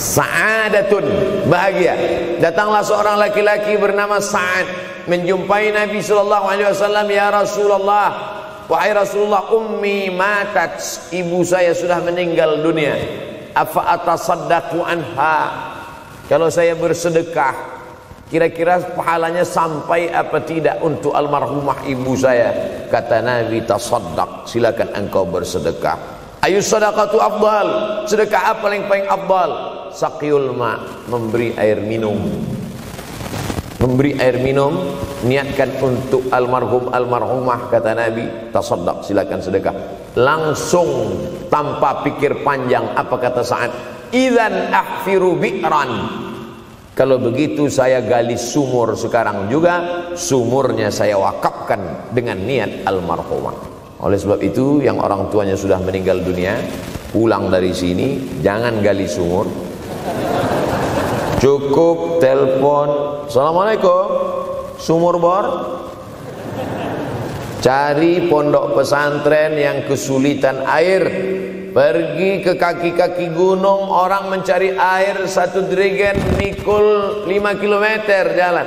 Sa'adatun, bahagia. Datanglah seorang laki-laki bernama Sa'ad menjumpai Nabi sallallahu alaihi wasallam. Ya Rasulullah, wahai Rasulullah, ummi matat, ibu saya sudah meninggal dunia. Afa atasaddaqu anha, kalau saya bersedekah kira-kira pahalanya sampai apa tidak untuk almarhumah ibu saya? Kata Nabi, tasaddaq, silakan engkau bersedekah. Ayu sadaqatu afdal, sedekah apa yang paling afdal? Saqiyul ma, memberi air minum. Memberi air minum, niatkan untuk almarhum almarhumah, kata Nabi, tasaddaq, silakan sedekah. Langsung tanpa pikir panjang, apa kata Sa'ad? Idzan ahfiru bi'ran, kalau begitu saya gali sumur sekarang juga, sumurnya saya wakafkan dengan niat almarhumah. Oleh sebab itu, yang orang tuanya sudah meninggal dunia, pulang dari sini jangan gali sumur, cukup telepon, assalamualaikum, sumur bor. Cari pondok pesantren yang kesulitan air, pergi ke kaki-kaki gunung, orang mencari air, satu jerigen mikul 5 km jalan.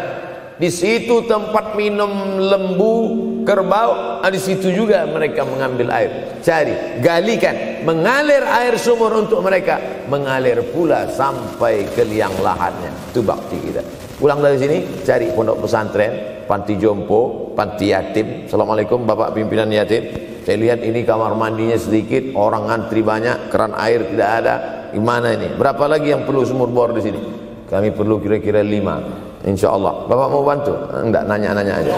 Di situ tempat minum lembu, kerbau, di situ juga mereka mengambil air. Cari, galikan, mengalir air sumur untuk mereka, mengalir pula sampai ke liang lahatnya. Itu bakti kita. Pulang dari sini, cari pondok pesantren, panti jompo, panti yatim. Assalamualaikum Bapak pimpinan yatim, saya lihat ini kamar mandinya sedikit, orang antri banyak, keran air tidak ada. Gimana ini? Berapa lagi yang perlu sumur bor di sini? Kami perlu kira-kira 5. Insya Allah. Bapak mau bantu? Enggak, nanya-nanya aja.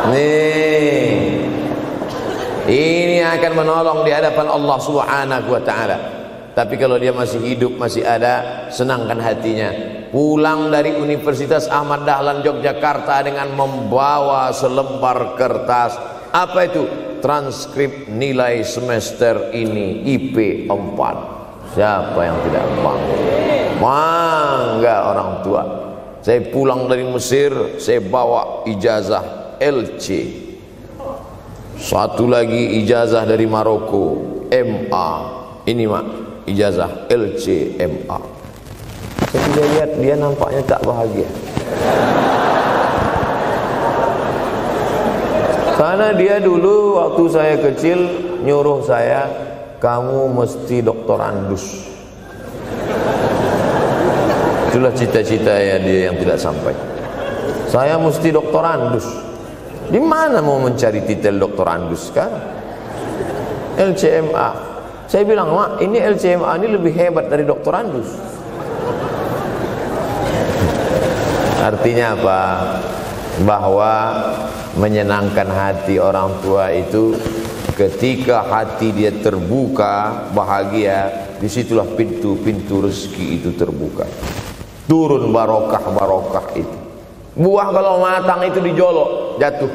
Nih, ini akan menolong di hadapan Allah Subhanahu wa Ta'ala. Tapi kalau dia masih hidup, masih ada, senangkan hatinya. Pulang dari Universitas Ahmad Dahlan Yogyakarta dengan membawa selembar kertas. Apa itu? Transkrip nilai semester ini IP 4. Siapa yang tidak bangga? Bangga orang tua. Saya pulang dari Mesir, saya bawa ijazah LC. Satu lagi ijazah dari Maroko, MA. Ini mak, ijazah LC MA. Saya lihat dia nampaknya tak bahagia. Karena dia dulu waktu saya kecil nyuruh saya, kamu mesti doktorandus. Itulah cita-cita ya dia yang tidak sampai. Saya mesti doktorandus. Di mana mau mencari titel doktorandus sekarang? LCMA. Saya bilang, mak, ini LCMA ini lebih hebat dari doktorandus. Artinya apa? Bahwa menyenangkan hati orang tua itu ketika hati dia terbuka, bahagia, disitulah pintu-pintu rezeki itu terbuka. Turun barokah-barokah itu. Buah kalau matang itu dijolok, jatuh.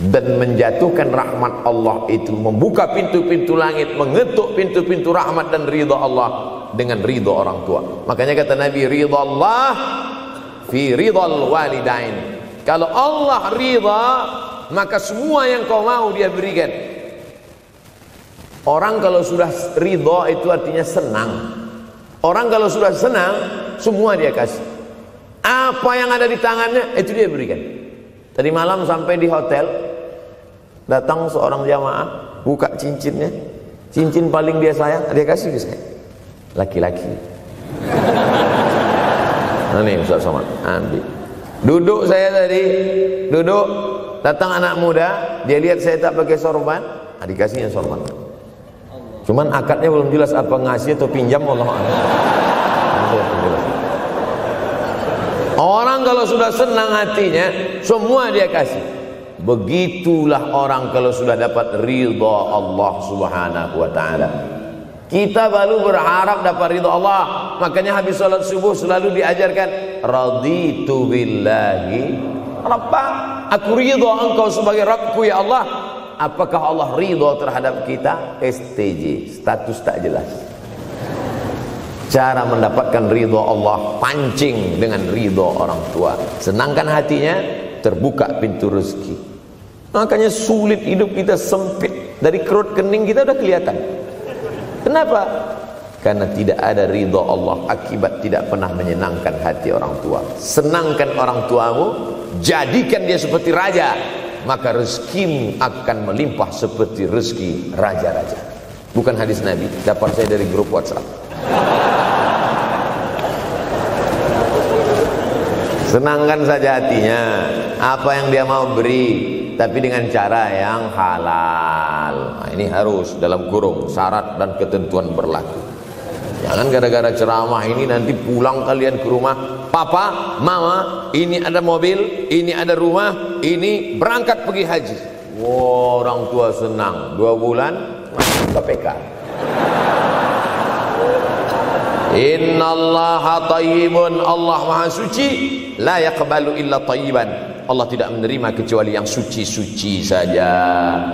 Dan menjatuhkan rahmat Allah itu, membuka pintu-pintu langit, mengetuk pintu-pintu rahmat dan ridha Allah dengan ridha orang tua. Makanya kata Nabi, ridha Allah fi ridhal walidain. Kalau Allah ridha, maka semua yang kau mau dia berikan. Orang kalau sudah ridha itu artinya senang. Orang kalau sudah senang, semua dia kasih. Apa yang ada di tangannya, itu dia berikan. Tadi malam sampai di hotel, datang seorang jamaah, buka cincinnya. Cincin paling dia sayang, dia kasih ke saya. Laki-laki. Nah nih Ustaz Somad, ambil. Duduk saya tadi, duduk, datang anak muda, dia lihat saya tak pakai sorban, dikasihnya sorban. Cuman akadnya belum jelas apa ngasih atau pinjam, Allah. Orang kalau sudah senang hatinya, semua dia kasih. Begitulah orang kalau sudah dapat ridha Allah Subhanahu wa Ta'ala. Kita baru berharap dapat ridha Allah. Makanya habis salat subuh selalu diajarkan, raditu billahi rabba. Aku ridha engkau sebagai Rabbku ya Allah. Apakah Allah ridha terhadap kita? STJ, status tak jelas. Cara mendapatkan ridha Allah, pancing dengan ridha orang tua. Senangkan hatinya, terbuka pintu rezeki. Makanya sulit hidup kita, sempit. Dari kerut kening kita udah kelihatan. Kenapa? Karena tidak ada ridha Allah akibat tidak pernah menyenangkan hati orang tua. Senangkan orang tuamu, jadikan dia seperti raja, maka rezekimu akan melimpah seperti rezeki raja-raja. Bukan hadis Nabi, dapat saya dari grup WhatsApp. Senangkan saja hatinya, apa yang dia mau beri, tapi dengan cara yang halal. Nah, ini harus dalam kurung syarat dan ketentuan berlaku. Jangan gara-gara ceramah ini nanti pulang kalian ke rumah, papa, mama, ini ada mobil, ini ada rumah, ini berangkat pergi haji. Wow, orang tua senang, 2 bulan masuk KPK. Innallaha thayyibun, Allah maha suci, la yaqbalu illa thayyiban. Allah tidak menerima kecuali yang suci-suci saja.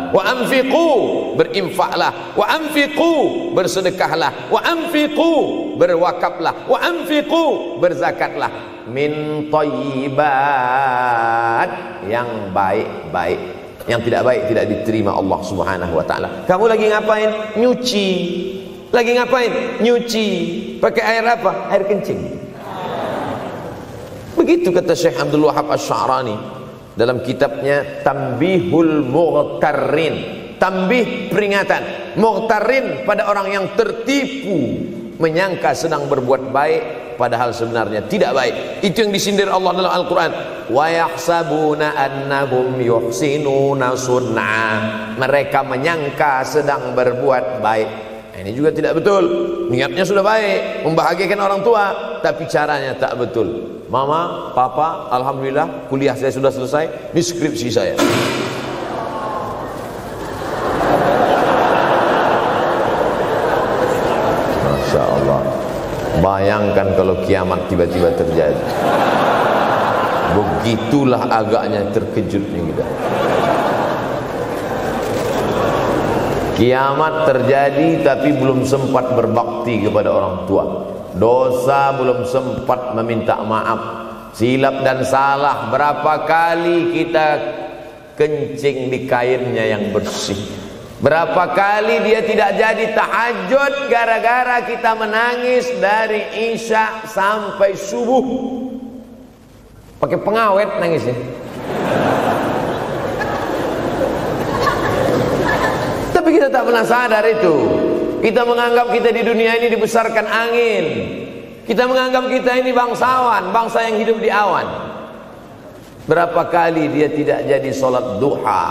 Wa anfiqu, berinfaklah. Wa anfiqu, bersedekahlah. Wa anfiqu, berwakaflah. Wa anfiqu, berzakatlah. Min thayyibat, yang baik-baik. Yang tidak baik tidak diterima Allah Subhanahu wa taala. Kamu lagi ngapain? Nyuci. Lagi ngapain? Nyuci. Pakai air apa? Air kencing. Begitu kata Syekh Abdul Wahab Asy-Sya'rani dalam kitabnya Tanbihul Mughtarrin. Tanbih, peringatan. Mughtarrin, pada orang yang tertipu, menyangka sedang berbuat baik padahal sebenarnya tidak baik. Itu yang disindir Allah dalam Al-Quran. Wa yahsabuna annahum yuhsinuna sun'a. Mereka menyangka sedang berbuat baik. Ini juga tidak betul. Niatnya sudah baik, membahagiakan orang tua, tapi caranya tak betul. Mama, papa, alhamdulillah kuliah saya sudah selesai, ini skripsi saya. Masya Allah. Bayangkan kalau kiamat tiba-tiba terjadi. Begitulah agaknya terkejutnya kita. Kiamat terjadi tapi belum sempat berbakti kepada orang tua. Dosa belum sempat meminta maaf. Silap dan salah berapa kali kita kencing di kainnya yang bersih. Berapa kali dia tidak jadi tahajud gara-gara kita menangis dari Isya sampai subuh. Pakai pengawet nangisnya. Tapi kita tak pernah sadar itu. Kita menganggap kita di dunia ini dibesarkan angin. Kita menganggap kita ini bangsawan, bangsa yang hidup di awan. Berapa kali dia tidak jadi sholat duha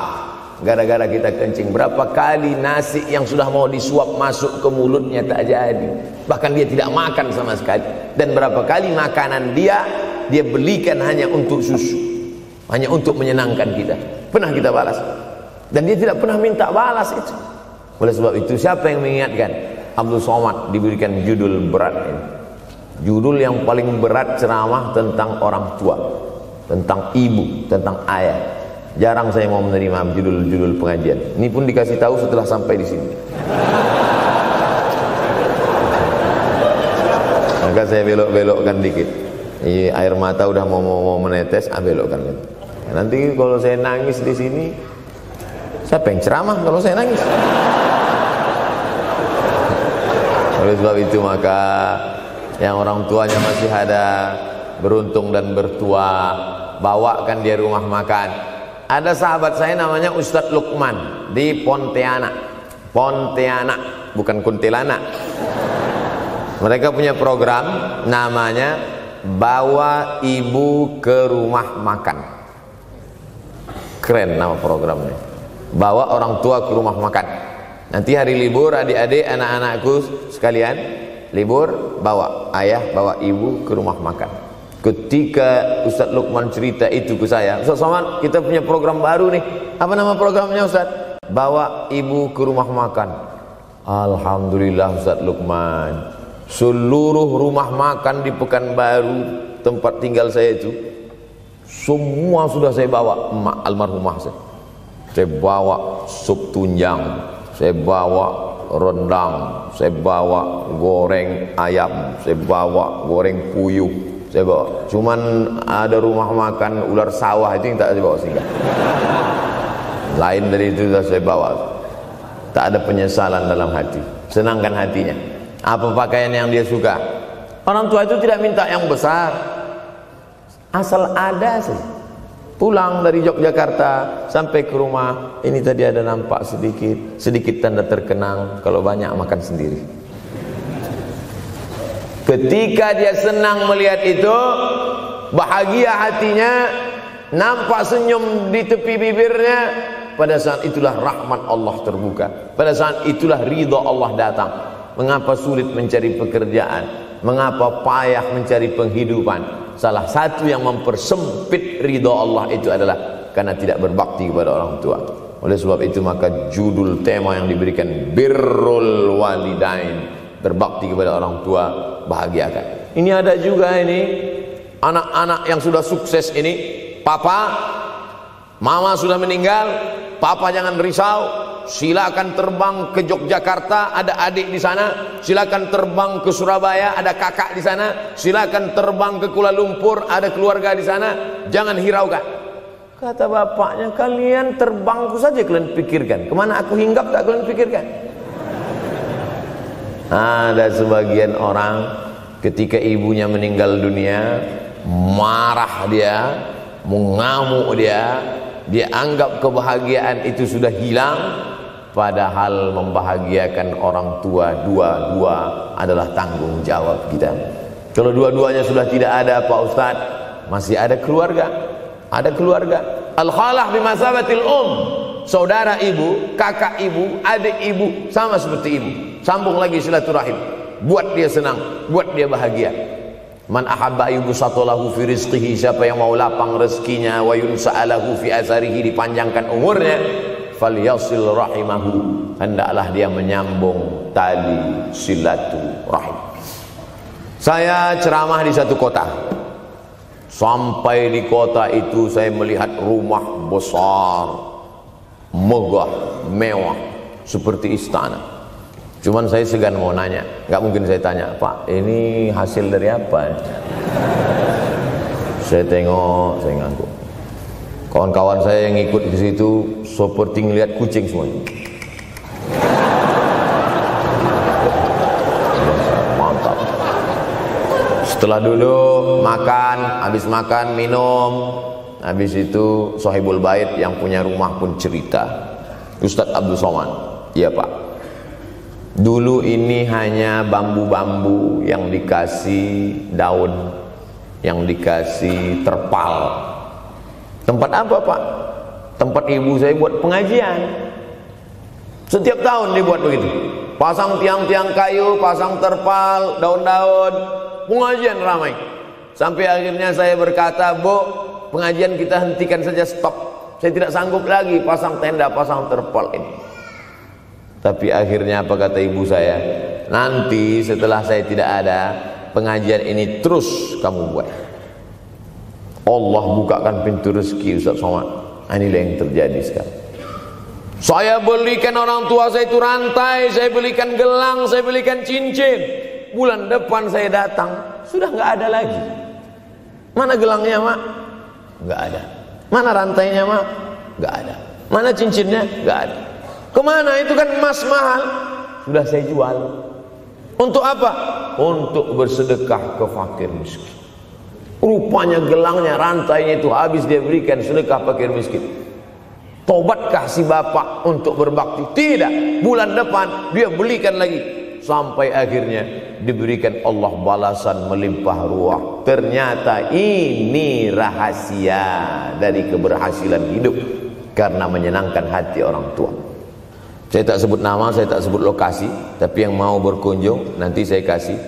gara-gara kita kencing. Berapa kali nasi yang sudah mau disuap masuk ke mulutnya tak jadi. Bahkan dia tidak makan sama sekali. Dan berapa kali makanan dia belikan hanya untuk susu, hanya untuk menyenangkan kita. Pernah kita balas. Dan dia tidak pernah minta balas itu. Oleh sebab itu, siapa yang mengingatkan? Abdul Somad diberikan judul berat ini. Judul yang paling berat ceramah tentang orang tua, tentang ibu, tentang ayah. Jarang saya mau menerima judul-judul pengajian. Ini pun dikasih tahu setelah sampai di sini. Maka saya belok-belokkan dikit. Ini air mata udah mau menetes, belokkan. Nanti kalau saya nangis di sini, siapa yang ceramah kalau saya nangis? Oleh sebab itu maka yang orang tuanya masih ada, beruntung dan bertua, bawakan dia rumah makan. Ada sahabat saya namanya Ustadz Lukman di Pontianak. Pontianak, bukan Kuntilanak. Mereka punya program namanya Bawa Ibu ke Rumah Makan. Keren nama programnya. Bawa orang tua ke rumah makan. Nanti hari libur adik-adik anak-anakku sekalian libur, bawa ayah bawa ibu ke rumah makan. Ketika Ustadz Lukman cerita itu ke saya, Ustadz Somad, kita punya program baru nih. Apa nama programnya Ustadz? Bawa ibu ke rumah makan. Alhamdulillah Ustadz Lukman, seluruh rumah makan di Pekanbaru tempat tinggal saya itu semua sudah saya bawa emak almarhumah saya. Saya bawa sup tunjang, saya bawa rendang, saya bawa goreng ayam, saya bawa goreng puyuh, saya bawa. Cuman ada rumah makan ular sawah itu yang tak saya bawa singgah. Lain dari itu sudah saya bawa. Tak ada penyesalan dalam hati. senangkan hatinya. Apa pakaian yang dia suka? Orang tua itu tidak minta yang besar, asal ada saja. Pulang dari Yogyakarta sampai ke rumah, ini tadi ada nampak sedikit tanda terkenang. Kalau banyak makan sendiri. Ketika dia senang melihat itu, bahagia hatinya, nampak senyum di tepi bibirnya, pada saat itulah rahmat Allah terbuka. Pada saat itulah ridha Allah datang. Mengapa sulit mencari pekerjaan? Mengapa payah mencari penghidupan? Salah satu yang mempersempit ridha Allah itu adalah karena tidak berbakti kepada orang tua. Oleh sebab itu maka judul tema yang diberikan birrul walidain, berbakti kepada orang tua, bahagiakan. Ini ada juga ini anak-anak yang sudah sukses ini, papa, mama sudah meninggal, papa jangan risau, silakan terbang ke Yogyakarta, ada adik di sana, silakan terbang ke Surabaya, ada kakak di sana, silakan terbang ke Kuala Lumpur, ada keluarga di sana, jangan hiraukan. Kata bapaknya, kalian terbangku saja kalian pikirkan, kemana aku hinggap tak kalian pikirkan. Ada sebagian orang ketika ibunya meninggal dunia, marah dia, mengamuk dia anggap kebahagiaan itu sudah hilang, padahal membahagiakan orang tua dua-dua adalah tanggung jawab kita. Kalau dua-duanya sudah tidak ada Pak Ustadz, masih ada keluarga. Ada keluarga. Al-khalah bimasabatil saudara ibu, kakak ibu, adik ibu, sama seperti ibu. Sambung lagi silaturahim, buat dia senang, buat dia bahagia. Man ahabba yubsatalahu fi rizqihi, siapa yang mau lapang rezekinya, wa yunsa'alahu fi asarihi, dipanjangkan umurnya, falyasil rahimahu, hendaklah dia menyambung tali silaturahim. Saya ceramah di satu kota. Sampai di kota itu saya melihat rumah besar, megah, mewah, seperti istana. Cuman saya segan mau nanya, nggak mungkin saya tanya, Pak, ini hasil dari apa? Saya tengok, saya ngangguk. Kawan-kawan saya yang ikut di situ seperti ngelihat kucing semuanya. Mantap. Setelah duduk, makan, habis makan, minum, habis itu Sohibul Bait yang punya rumah pun cerita. Ustadz Abdul Somad, iya Pak. Dulu ini hanya bambu-bambu yang dikasih daun, yang dikasih terpal. Tempat apa Pak? Tempat ibu saya buat pengajian. Setiap tahun dibuat begitu. Pasang tiang-tiang kayu, pasang terpal, daun-daun, pengajian ramai. Sampai akhirnya saya berkata, Bu, pengajian kita hentikan saja, stop. Saya tidak sanggup lagi pasang tenda, pasang terpal ini. Tapi akhirnya apa kata ibu saya? Nanti setelah saya tidak ada, pengajian ini terus kamu buat. Allah bukakan pintu rezeki Ustaz Somad. Inilah yang terjadi sekarang. Saya belikan orang tua saya itu rantai, saya belikan gelang, saya belikan cincin. Bulan depan saya datang, sudah nggak ada lagi. Mana gelangnya Mak? Nggak ada. Mana rantainya Mak? Nggak ada. Mana cincinnya? Nggak ada. Kemana? Itu kan emas mahal. Sudah saya jual. Untuk apa? Untuk bersedekah ke fakir miskin. Rupanya gelangnya, rantainya itu habis dia berikan sedekah fakir miskin. Tobatkah si bapak untuk berbakti? Tidak. Bulan depan dia belikan lagi. Sampai akhirnya diberikan Allah balasan melimpah ruah. Ternyata ini rahasia dari keberhasilan hidup, karena menyenangkan hati orang tua. Saya tak sebut nama, saya tak sebut lokasi, tapi yang mau berkunjung nanti saya kasih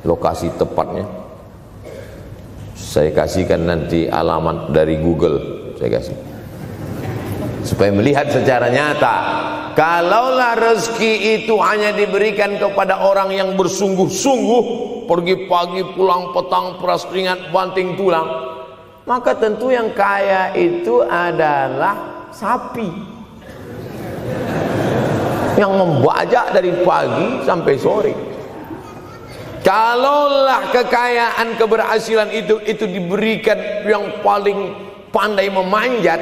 lokasi tepatnya. Saya kasihkan nanti alamat dari Google, saya kasih. Supaya melihat secara nyata, kalaulah rezeki itu hanya diberikan kepada orang yang bersungguh-sungguh, pergi pagi pulang petang, peras keringat, banting tulang, maka tentu yang kaya itu adalah sapi yang membajak dari pagi sampai sore. Kalaulah kekayaan, keberhasilan itu diberikan yang paling pandai memanjat,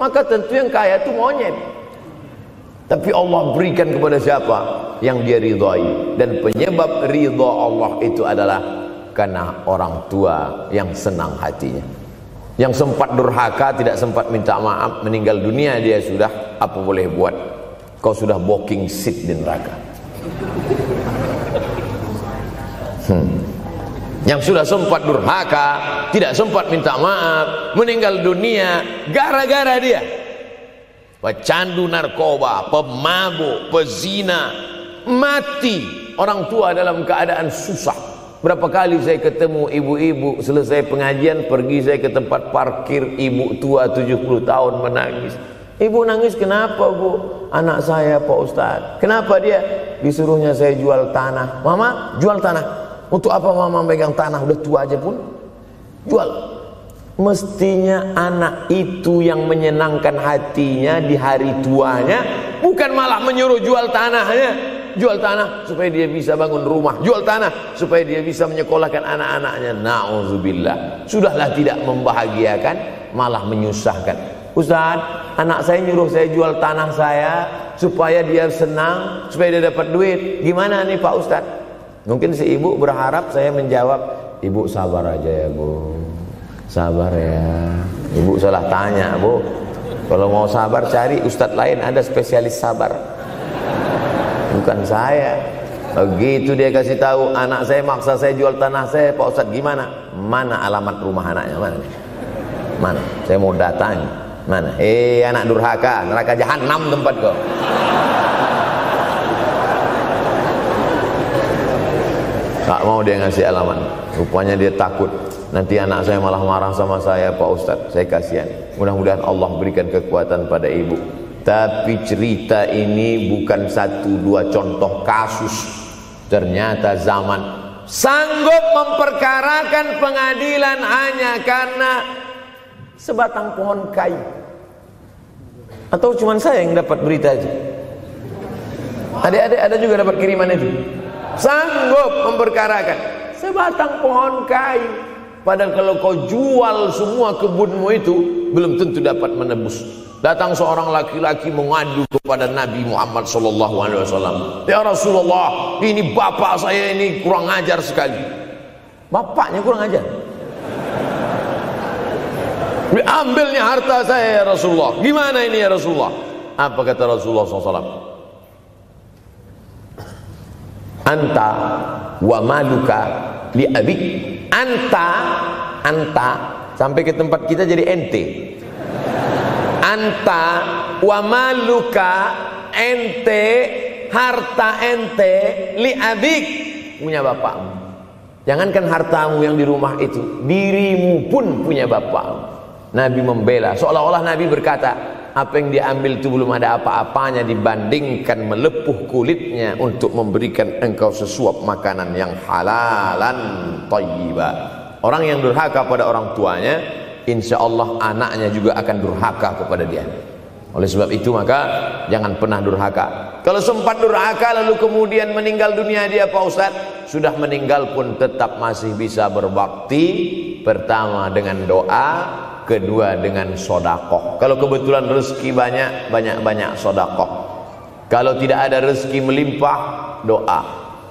maka tentu yang kaya itu monyet. Tapi Allah berikan kepada siapa yang dia ridhai. Dan penyebab ridha Allah itu adalah karena orang tua yang senang hatinya. Yang sempat durhaka, tidak sempat minta maaf, meninggal dunia dia sudah, apa boleh buat? Kau sudah booking seat di neraka. Yang sudah sempat durhaka, tidak sempat minta maaf, meninggal dunia gara-gara dia pecandu narkoba, pemabuk, pezina, mati. Orang tua dalam keadaan susah. Berapa kali saya ketemu ibu-ibu selesai pengajian, pergi saya ke tempat parkir, ibu tua 70 tahun menangis. Ibu nangis kenapa bu? Anak saya Pak Ustadz. Kenapa dia? Disuruhnya saya jual tanah. Mama jual tanah. Untuk apa mama megang tanah? Udah tua aja pun jual. Mestinya anak itu yang menyenangkan hatinya di hari tuanya, bukan malah menyuruh jual tanahnya. Jual tanah supaya dia bisa bangun rumah, jual tanah supaya dia bisa menyekolahkan anak-anaknya. Na'udzubillah. Sudahlah tidak membahagiakan, malah menyusahkan. Ustaz, anak saya nyuruh saya jual tanah saya supaya dia senang, supaya dia dapat duit. Gimana nih Pak Ustaz? Mungkin si ibu berharap saya menjawab, ibu sabar aja ya bu, sabar ya. Ibu salah tanya bu. Kalau mau sabar cari ustadz lain, ada spesialis sabar, bukan saya. Begitu dia kasih tahu, anak saya maksa saya jual tanah saya, Pak Ustadz gimana? Mana alamat rumah anaknya? Mana? Mana? Saya mau datang. Mana? Anak durhaka, neraka jahanam tempat kau. Tak mau dia ngasih alamat. Rupanya dia takut nanti anak saya malah marah sama saya, Pak Ustadz. Saya kasihan. Mudah-mudahan Allah berikan kekuatan pada ibu. Tapi cerita ini bukan satu dua contoh kasus. Ternyata zaman sanggup memperkarakan pengadilan hanya karena sebatang pohon kayu. Atau cuma saya yang dapat berita aja? Adik-adik ada juga dapat kiriman itu. Sanggup memperkarakan sebatang pohon kayu. Padahal kalau kau jual semua kebunmu itu, belum tentu dapat menebus. Datang seorang laki-laki mengadu kepada Nabi Muhammad SAW. Ya Rasulullah, ini bapak saya ini kurang ajar sekali. Bapaknya kurang ajar. Diambilnya harta saya ya Rasulullah. Gimana ini ya Rasulullah? Apa kata Rasulullah SAW? Anta wa maluka li abik. Anta sampai ke tempat kita jadi ente. Anta wa maluka, ente, harta ente, li abik, punya bapakmu. Jangankan hartamu yang di rumah itu, dirimu pun punya bapakmu. Nabi membela, seolah-olah Nabi berkata, apa yang diambil itu belum ada apa-apanya dibandingkan melepuh kulitnya untuk memberikan engkau sesuap makanan yang halalan thayyibah. Orang yang durhaka pada orang tuanya, insya Allah anaknya juga akan durhaka kepada dia. Oleh sebab itu maka jangan pernah durhaka. Kalau sempat durhaka lalu kemudian meninggal dunia dia Pak Ustadz, sudah meninggal pun tetap masih bisa berbakti. Pertama dengan doa, kedua dengan sodakoh. Kalau kebetulan rezeki banyak sodakoh. Kalau tidak ada rezeki melimpah, doa.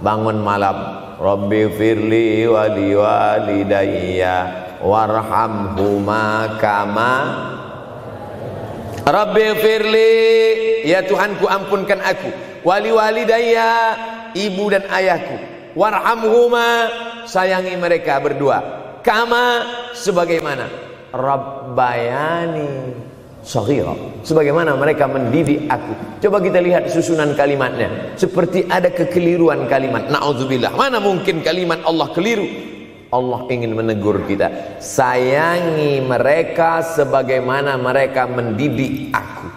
Bangun malam, Rabbi firli wali walidayya warhamhuma kama Rabbi firli, ya Tuhanku ampunkan aku, wali walidayya, ibu dan ayahku, warhamhuma, sayangi mereka berdua, kama, sebagaimana Rabbayani shaghira, sebagaimana mereka mendidik aku. Coba kita lihat susunan kalimatnya, seperti ada kekeliruan kalimat. Na'udzubillah, mana mungkin kalimat Allah keliru. Allah ingin menegur kita, sayangi mereka sebagaimana mereka mendidik aku.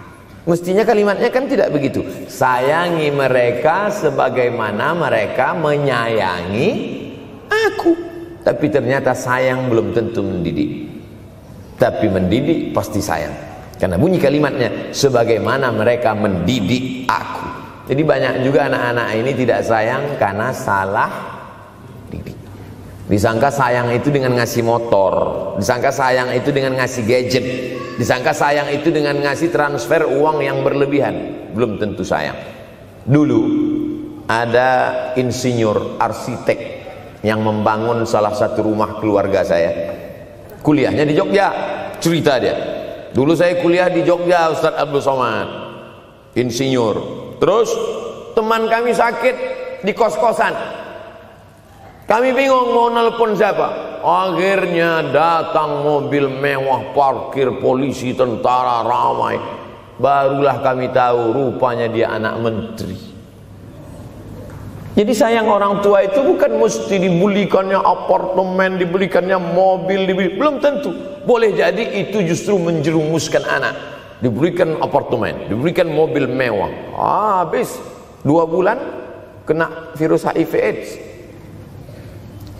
Mestinya kalimatnya kan tidak begitu. Sayangi mereka sebagaimana mereka menyayangi aku. Tapi ternyata sayang belum tentu mendidik. Tapi mendidik pasti sayang. Karena bunyi kalimatnya, sebagaimana mereka mendidik aku. Jadi banyak juga anak-anak ini tidak sayang karena salah didik. Disangka sayang itu dengan ngasih motor, disangka sayang itu dengan ngasih gadget. Disangka sayang itu dengan ngasih transfer uang yang berlebihan. Belum tentu sayang. Dulu ada insinyur arsitek yang membangun salah satu rumah keluarga saya. Kuliahnya di Jogja. Cerita dia, dulu saya kuliah di Jogja, Ustadz Abdul Somad, insinyur. Terus teman kami sakit di kos-kosan. Kami bingung mau nelpon siapa. Akhirnya datang mobil mewah, parkir polisi, tentara ramai. Barulah kami tahu rupanya dia anak menteri. Jadi sayang orang tua itu bukan mesti dibelikannya apartemen, dibelikannya mobil, belum tentu. Boleh jadi itu justru menjerumuskan anak. Diberikan apartemen, diberikan mobil mewah. Habis 2 bulan kena virus HIV AIDS.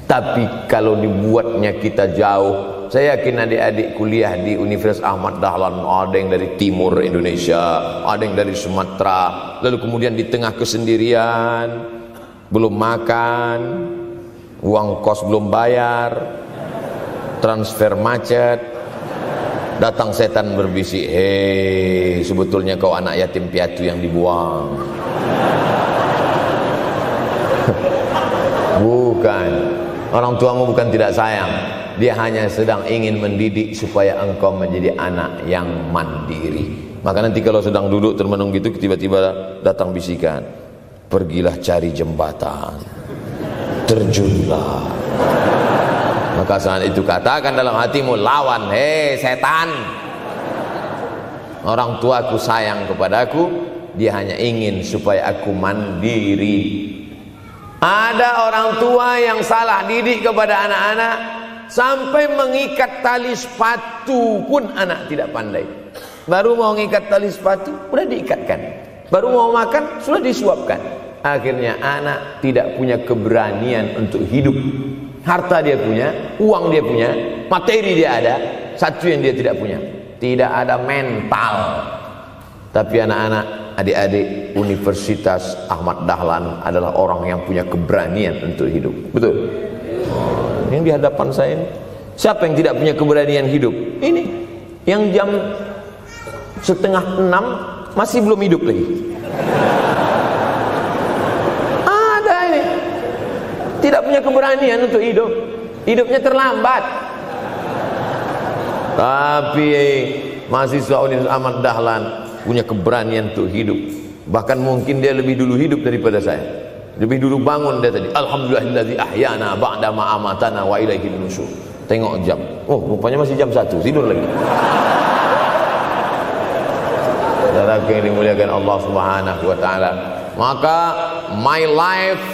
Tapi kalau dibuatnya kita jauh, saya yakin adik-adik kuliah di Universitas Ahmad Dahlan, ada yang dari timur Indonesia, ada yang dari Sumatera, lalu kemudian di tengah kesendirian, belum makan, uang kos belum bayar, transfer macet, datang setan berbisik, hei, sebetulnya kau anak yatim piatu yang dibuang. Bukan, orang tuamu bukan tidak sayang, dia hanya sedang ingin mendidik supaya engkau menjadi anak yang mandiri. Maka nanti kalau sedang duduk termenung gitu, tiba-tiba datang bisikan, pergilah cari jembatan, terjunlah. Maka saat itu katakan dalam hatimu, lawan, hei setan. Orang tuaku sayang kepadaku, dia hanya ingin supaya aku mandiri. Ada orang tua yang salah didik kepada anak-anak, sampai mengikat tali sepatu pun anak tidak pandai. Baru mau mengikat tali sepatu, sudah diikatkan. Baru mau makan, sudah disuapkan. Akhirnya anak tidak punya keberanian untuk hidup. Harta dia punya, uang dia punya, materi dia ada. Satu yang dia tidak punya, tidak ada mental. Tapi anak-anak, adik-adik Universitas Ahmad Dahlan adalah orang yang punya keberanian untuk hidup. Betul? Yang di hadapan saya ini, siapa yang tidak punya keberanian hidup? Ini yang jam 5:30 masih belum hidup lagi. Ada ini tidak punya keberanian untuk hidup, hidupnya terlambat. Tapi mahasiswa Universitas Ahmad Dahlan punya keberanian untuk hidup. Bahkan mungkin dia lebih dulu hidup daripada saya. Lebih dulu bangun dia tadi. Alhamdulillahillazi ahyana ba'da ma amatana wa ilaihin nusyur. Tengok jam. Oh, rupanya masih jam 1, tidur lagi. Saudaraku yang dimuliakan Allah Subhanahu wa taala. Maka my life,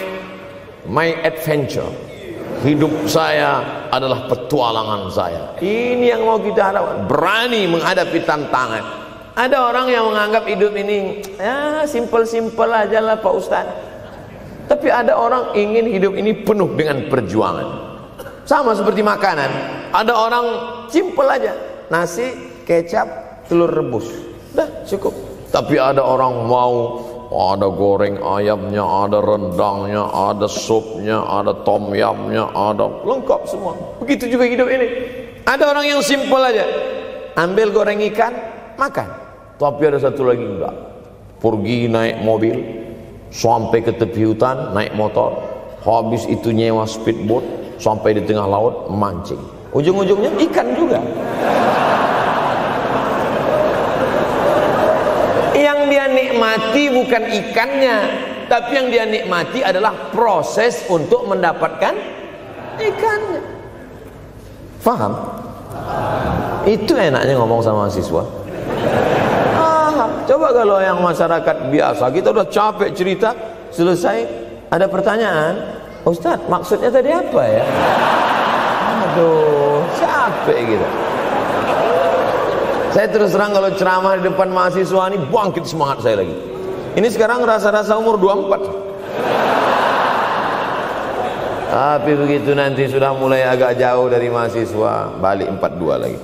my adventure, hidup saya adalah petualangan saya. Ini yang mau kita harapkan, berani menghadapi tantangan. Ada orang yang menganggap hidup ini ya simple-simple aja lah Pak Ustaz. Tapi ada orang ingin hidup ini penuh dengan perjuangan. Sama seperti makanan. Ada orang simple aja, nasi, kecap, telur rebus, dah cukup. Tapi ada orang mau ada goreng ayamnya, ada rendangnya, ada supnya, ada tom yumnya, ada lengkap semua. Begitu juga hidup ini. Ada orang yang simple aja, ambil goreng ikan, makan. Tapi ada satu lagi enggak, pergi naik mobil sampai ke tepi hutan, naik motor, habis itu nyewa speedboat sampai di tengah laut memancing. Ujung-ujungnya ikan juga. Yang dia nikmati bukan ikannya, tapi yang dia nikmati adalah proses untuk mendapatkan ikannya. Faham? Itu enaknya ngomong sama mahasiswa. Coba kalau yang masyarakat biasa, kita udah capek cerita, selesai ada pertanyaan, Ustaz maksudnya tadi apa ya? Aduh, capek gitu. Saya terus terang kalau ceramah di depan mahasiswa ini bangkit semangat saya lagi. Ini sekarang rasa-rasa umur 24. Tapi begitu nanti sudah mulai agak jauh dari mahasiswa, balik 42 lagi.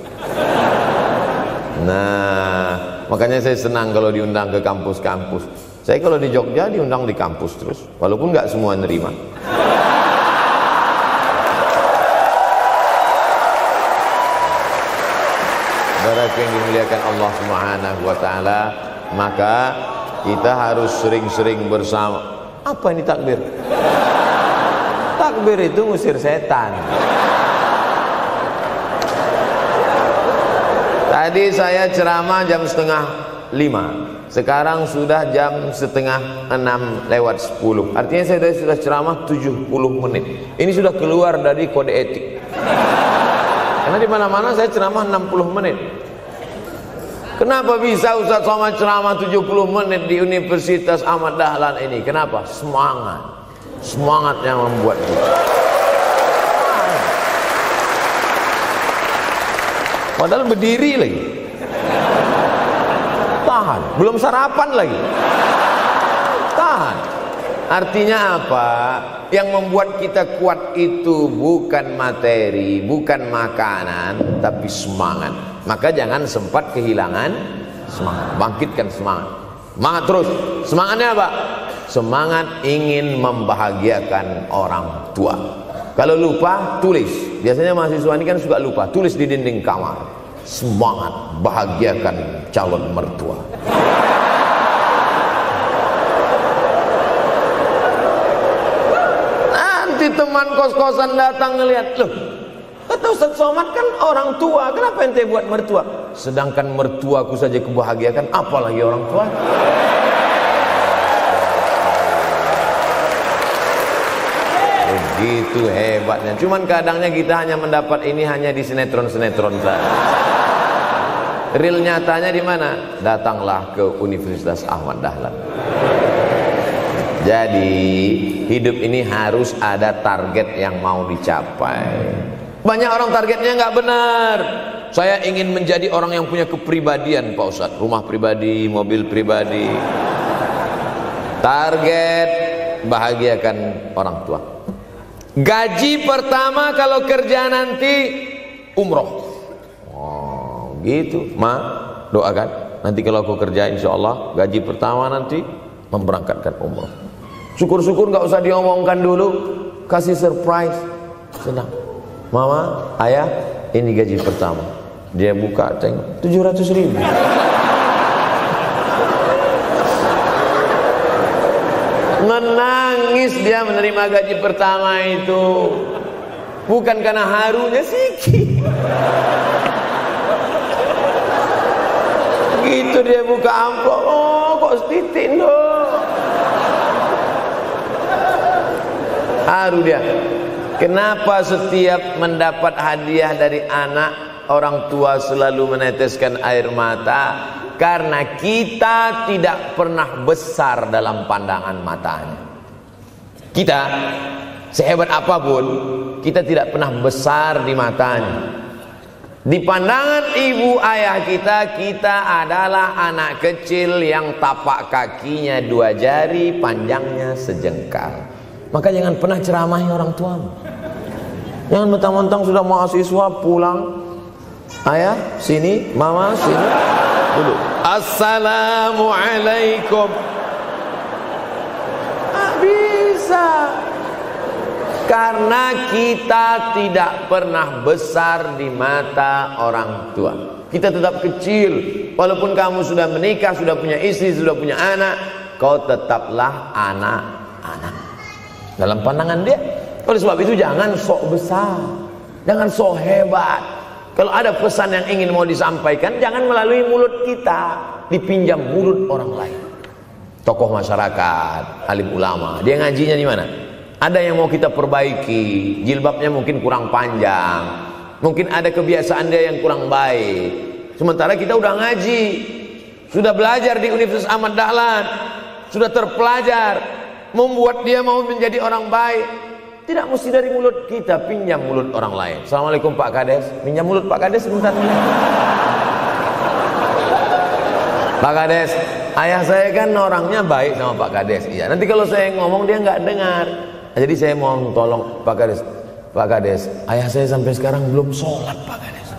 Nah, makanya saya senang kalau diundang ke kampus-kampus. Saya kalau di Jogja diundang di kampus terus, walaupun nggak semua nerima. saudaraku yang dimuliakan Allah Subhanahu wa taala, maka kita harus sering-sering bersama. Apa ini takbir? Takbir itu ngusir setan. Tadi saya ceramah jam 4:30. Sekarang sudah jam 5:30 Artinya saya sudah ceramah 70 menit. Ini sudah keluar dari kode etik. Karena di mana-mana saya ceramah 60 menit. Kenapa bisa Ustaz Somad ceramah 70 menit di Universitas Ahmad Dahlan ini? Kenapa? Semangat. Semangat yang membuat kita. Padahal berdiri lagi. Tahan, belum sarapan lagi. Tahan. Artinya apa? Yang membuat kita kuat itu bukan materi, bukan makanan, tapi semangat. Maka jangan sempat kehilangan semangat. Bangkitkan semangat. Semangat terus. Semangatnya apa? Semangat ingin membahagiakan orang tua. Kalau lupa, tulis. Biasanya mahasiswa ini kan suka lupa. Tulis di dinding kamar. Semangat bahagiakan calon mertua. Nanti teman kos-kosan datang ngelihat, loh, kata Ustaz Somad kan orang tua, kenapa ente buat mertua? Sedangkan mertuaku saja kebahagiakan, apalagi orang tua. Begitu hebatnya. Cuman kadangnya kita hanya mendapat ini hanya di sinetron-sinetron saja. Real nyatanya di mana? Datanglah ke Universitas Ahmad Dahlan. Jadi hidup ini harus ada target yang mau dicapai. Banyak orang targetnya nggak benar. Saya ingin menjadi orang yang punya kepribadian, Pak Ustadz. Rumah pribadi, mobil pribadi. Target bahagiakan orang tua. Gaji pertama kalau kerja nanti umroh. Oh, gitu. Ma, doakan. Nanti kalau aku kerja insya Allah gaji pertama nanti memberangkatkan umroh. Syukur-syukur nggak usah diomongkan dulu, kasih surprise, senang. Mama, ayah, ini gaji pertama. Dia buka, tengok 700.000. Menangis dia menerima gaji pertama itu, bukan karena harunya sikit. Gitu dia buka amplop, oh kok setitik dong. Haru dia. Kenapa setiap mendapat hadiah dari anak, orang tua selalu meneteskan air mata? Karena kita tidak pernah besar dalam pandangan matanya. Kita sehebat apapun, kita tidak pernah besar di matanya. Di pandangan ibu ayah kita, kita adalah anak kecil yang tapak kakinya 2 jari, panjangnya sejengkal. Maka jangan pernah ceramahi orang tuamu. Jangan mentang-mentang sudah mahasiswa pulang, ayah sini, mama sini, duduk. Assalamualaikum. Bisa. Karena kita tidak pernah besar di mata orang tua. Kita tetap kecil. Walaupun kamu sudah menikah, sudah punya istri, sudah punya anak, kau tetaplah anak-anak dalam pandangan dia. Oleh sebab itu jangan sok besar, jangan sok hebat. Kalau ada pesan yang ingin mau disampaikan, jangan melalui mulut kita, dipinjam mulut orang lain. Tokoh masyarakat, alim ulama, dia ngajinya di mana? Ada yang mau kita perbaiki, jilbabnya mungkin kurang panjang, mungkin ada kebiasaan dia yang kurang baik. Sementara kita udah ngaji, sudah belajar di Universitas Ahmad Dahlan, sudah terpelajar, membuat dia mau menjadi orang baik. Tidak mesti dari mulut kita, pinjam mulut orang lain. Assalamualaikum Pak Kades, pinjam mulut Pak Kades sebentar. Pak Kades, ayah saya kan orangnya baik sama Pak Kades. Iya, nanti kalau saya ngomong dia nggak dengar. Jadi saya mohon tolong Pak Kades. Pak Kades, ayah saya sampai sekarang belum sholat Pak Kades.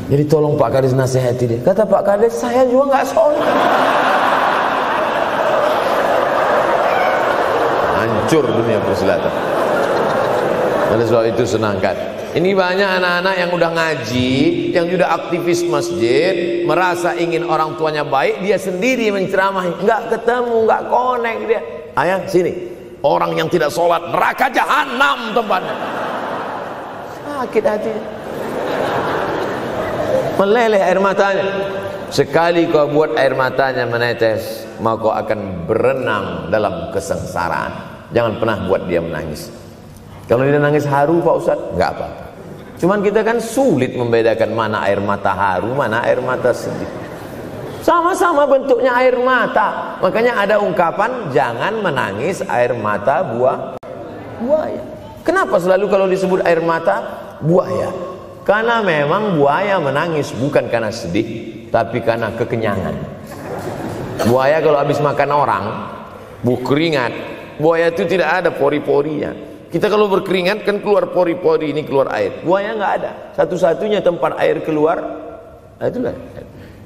Jadi tolong Pak Kades nasihati dia. Kata Pak Kades, saya juga nggak sholat. Hancur dunia persilatan. Oleh sebab itu senangkan Ini banyak anak-anak yang udah ngaji, yang udah aktivis masjid, merasa ingin orang tuanya baik, dia sendiri menceramahi, nggak ketemu, nggak connect dia. Ayah sini, orang yang tidak sholat neraka jahanam tempatnya. Sakit hati, meleleh air matanya. Sekali kau buat air matanya menetes, maka kau akan berenang dalam kesengsaraan. Jangan pernah buat dia menangis. Kalau dia nangis haru Pak Ustaz, nggak apa-apa. Cuman kita kan sulit membedakan mana air mata haru, mana air mata sedih. Sama-sama bentuknya air mata. Makanya ada ungkapan jangan menangis air mata buaya. Kenapa selalu kalau disebut air mata buaya? Karena memang buaya menangis bukan karena sedih, tapi karena kekenyangan. Buaya kalau habis makan orang, keringat, buaya itu tidak ada pori-porinya. Kita kalau berkeringat kan keluar pori-pori, ini keluar air. Buaya nggak ada. Satu-satunya tempat air keluar, itulah.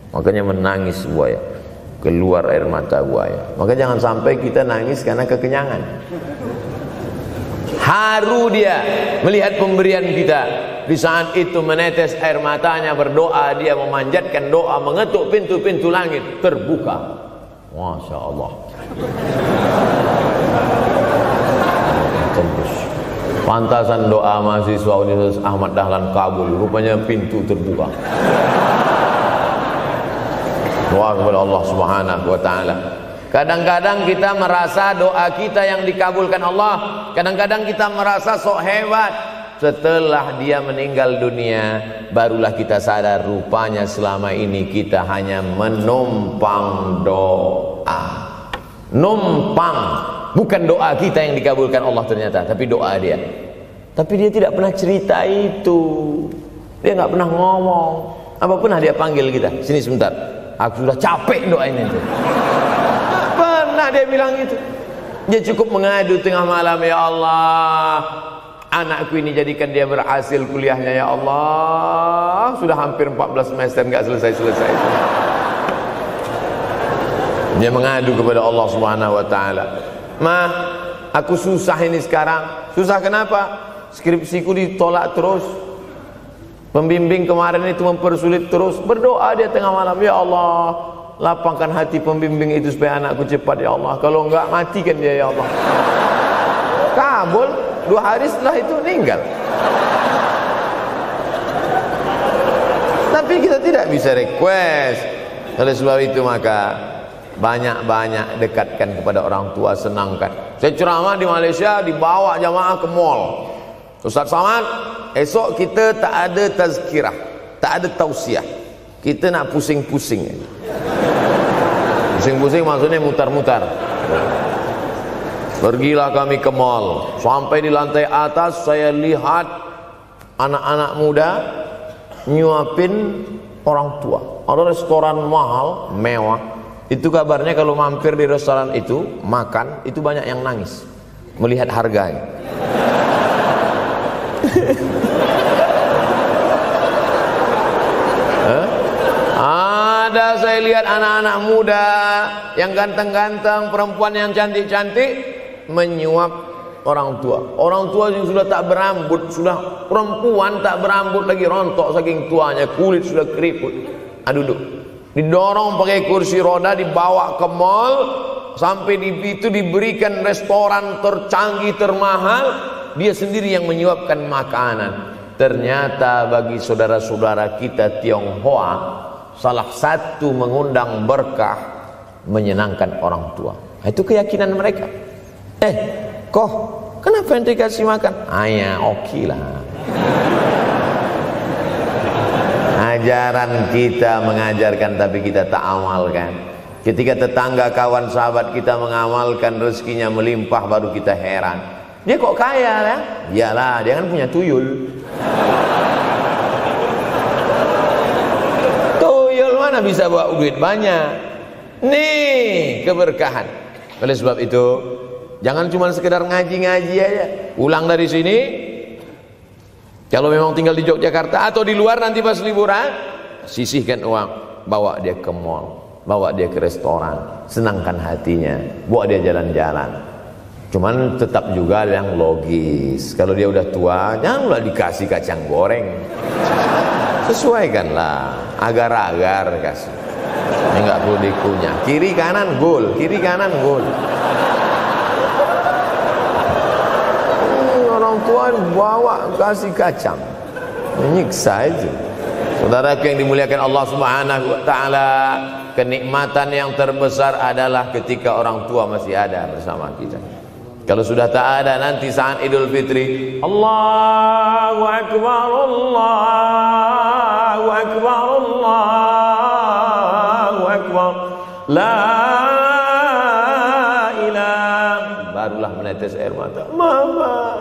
Makanya menangis buaya, keluar air mata buaya. Maka jangan sampai kita nangis karena kekenyangan. Haru dia melihat pemberian kita. Di saat itu menetes air matanya, berdoa, dia memanjatkan doa, mengetuk pintu-pintu langit, terbuka. Masya Allah. Pantasan doa mahasiswa Universitas Ahmad Dahlan kabul, rupanya pintu terbuka. Doa kepada Allah Subhanahu wa taala. Kadang-kadang kita merasa doa kita yang dikabulkan Allah, kadang-kadang kita merasa sok hebat. Setelah dia meninggal dunia, barulah kita sadar rupanya selama ini kita hanya menumpang doa. Numpang, bukan doa kita yang dikabulkan Allah ternyata, tapi doa dia. Tapi dia tidak pernah cerita itu, dia nggak pernah ngomong. Apa pernah dia panggil kita, sini sebentar, aku sudah capek doain itu. Pernah dia bilang itu. Dia cukup mengadu tengah malam, ya Allah, anakku ini jadikan dia berhasil kuliahnya, ya Allah. Sudah hampir 14 semester nggak selesai-selesai. Dia mengadu kepada Allah Subhanahu wa taala. "Ma, aku susah ini sekarang." Susah kenapa? Skripsiku ditolak terus. Pembimbing kemarin itu mempersulit terus. Berdoa dia tengah malam, "Ya Allah, lapangkan hati pembimbing itu supaya anakku cepat, ya Allah. Kalau enggak, matikan dia, ya Allah." Kabul, 2 hari setelah itu meninggal. Tapi kita tidak bisa request. Oleh sebab itu maka banyak-banyak dekatkan kepada orang tua, senangkan. Saya ceramah di Malaysia, dibawa jamaah ke mall. Ustaz Samad, esok kita tak ada tazkirah, tak ada tausiah. Kita nak pusing-pusing. Pusing-pusing maksudnya mutar-mutar. Pergilah kami ke mall. Sampai di lantai atas saya lihat anak-anak muda nyuapin orang tua. Ada restoran mahal, mewah. Itu kabarnya kalau mampir di restoran itu, makan, itu banyak yang nangis melihat harganya. Ada saya lihat anak-anak muda yang ganteng-ganteng, perempuan yang cantik-cantik menyuap orang tua. Orang tua yang sudah tak berambut, sudah perempuan tak berambut lagi, rontok saking tuanya, kulit sudah keriput. Duduk, didorong pakai kursi roda, dibawa ke mall, sampai di itu diberikan restoran tercanggih, termahal. Dia sendiri yang menyuapkan makanan. Ternyata bagi saudara-saudara kita Tionghoa, salah satu mengundang berkah menyenangkan orang tua. Itu keyakinan mereka. Kok kenapa ente kasih makan? Ya oke lah. Ajaran kita mengajarkan tapi kita tak amalkan. Ketika tetangga, kawan, sahabat kita mengamalkan, rezekinya melimpah, baru kita heran. Dia kok kaya ya? Iyalah, dia kan punya tuyul. Tuyul mana bisa bawa duit banyak? Nih keberkahan. Oleh sebab itu, jangan cuma sekedar ngaji-ngaji aja. Pulang dari sini, kalau memang tinggal di Yogyakarta atau di luar nanti pas liburan, sisihkan uang, bawa dia ke mall, bawa dia ke restoran, senangkan hatinya, bawa dia jalan-jalan. Cuman tetap juga yang logis. Kalau dia udah tua, janganlah dikasih kacang goreng. Sesuaikanlah, agar-agar kasih. Ini nggak perlu dikunyah. Kiri kanan gol, kiri kanan gol. Orang tua bawa kasih kacang, menyiksa aja. Saudara yang dimuliakan Allah Subhanahu wa taala, kenikmatan yang terbesar adalah ketika orang tua masih ada bersama kita. Kalau sudah tak ada, nanti saat Idul Fitri, Allahu Akbar, Allahu Akbar, Allahu Akbar, la ilaha, barulah menetes air mata. Mama.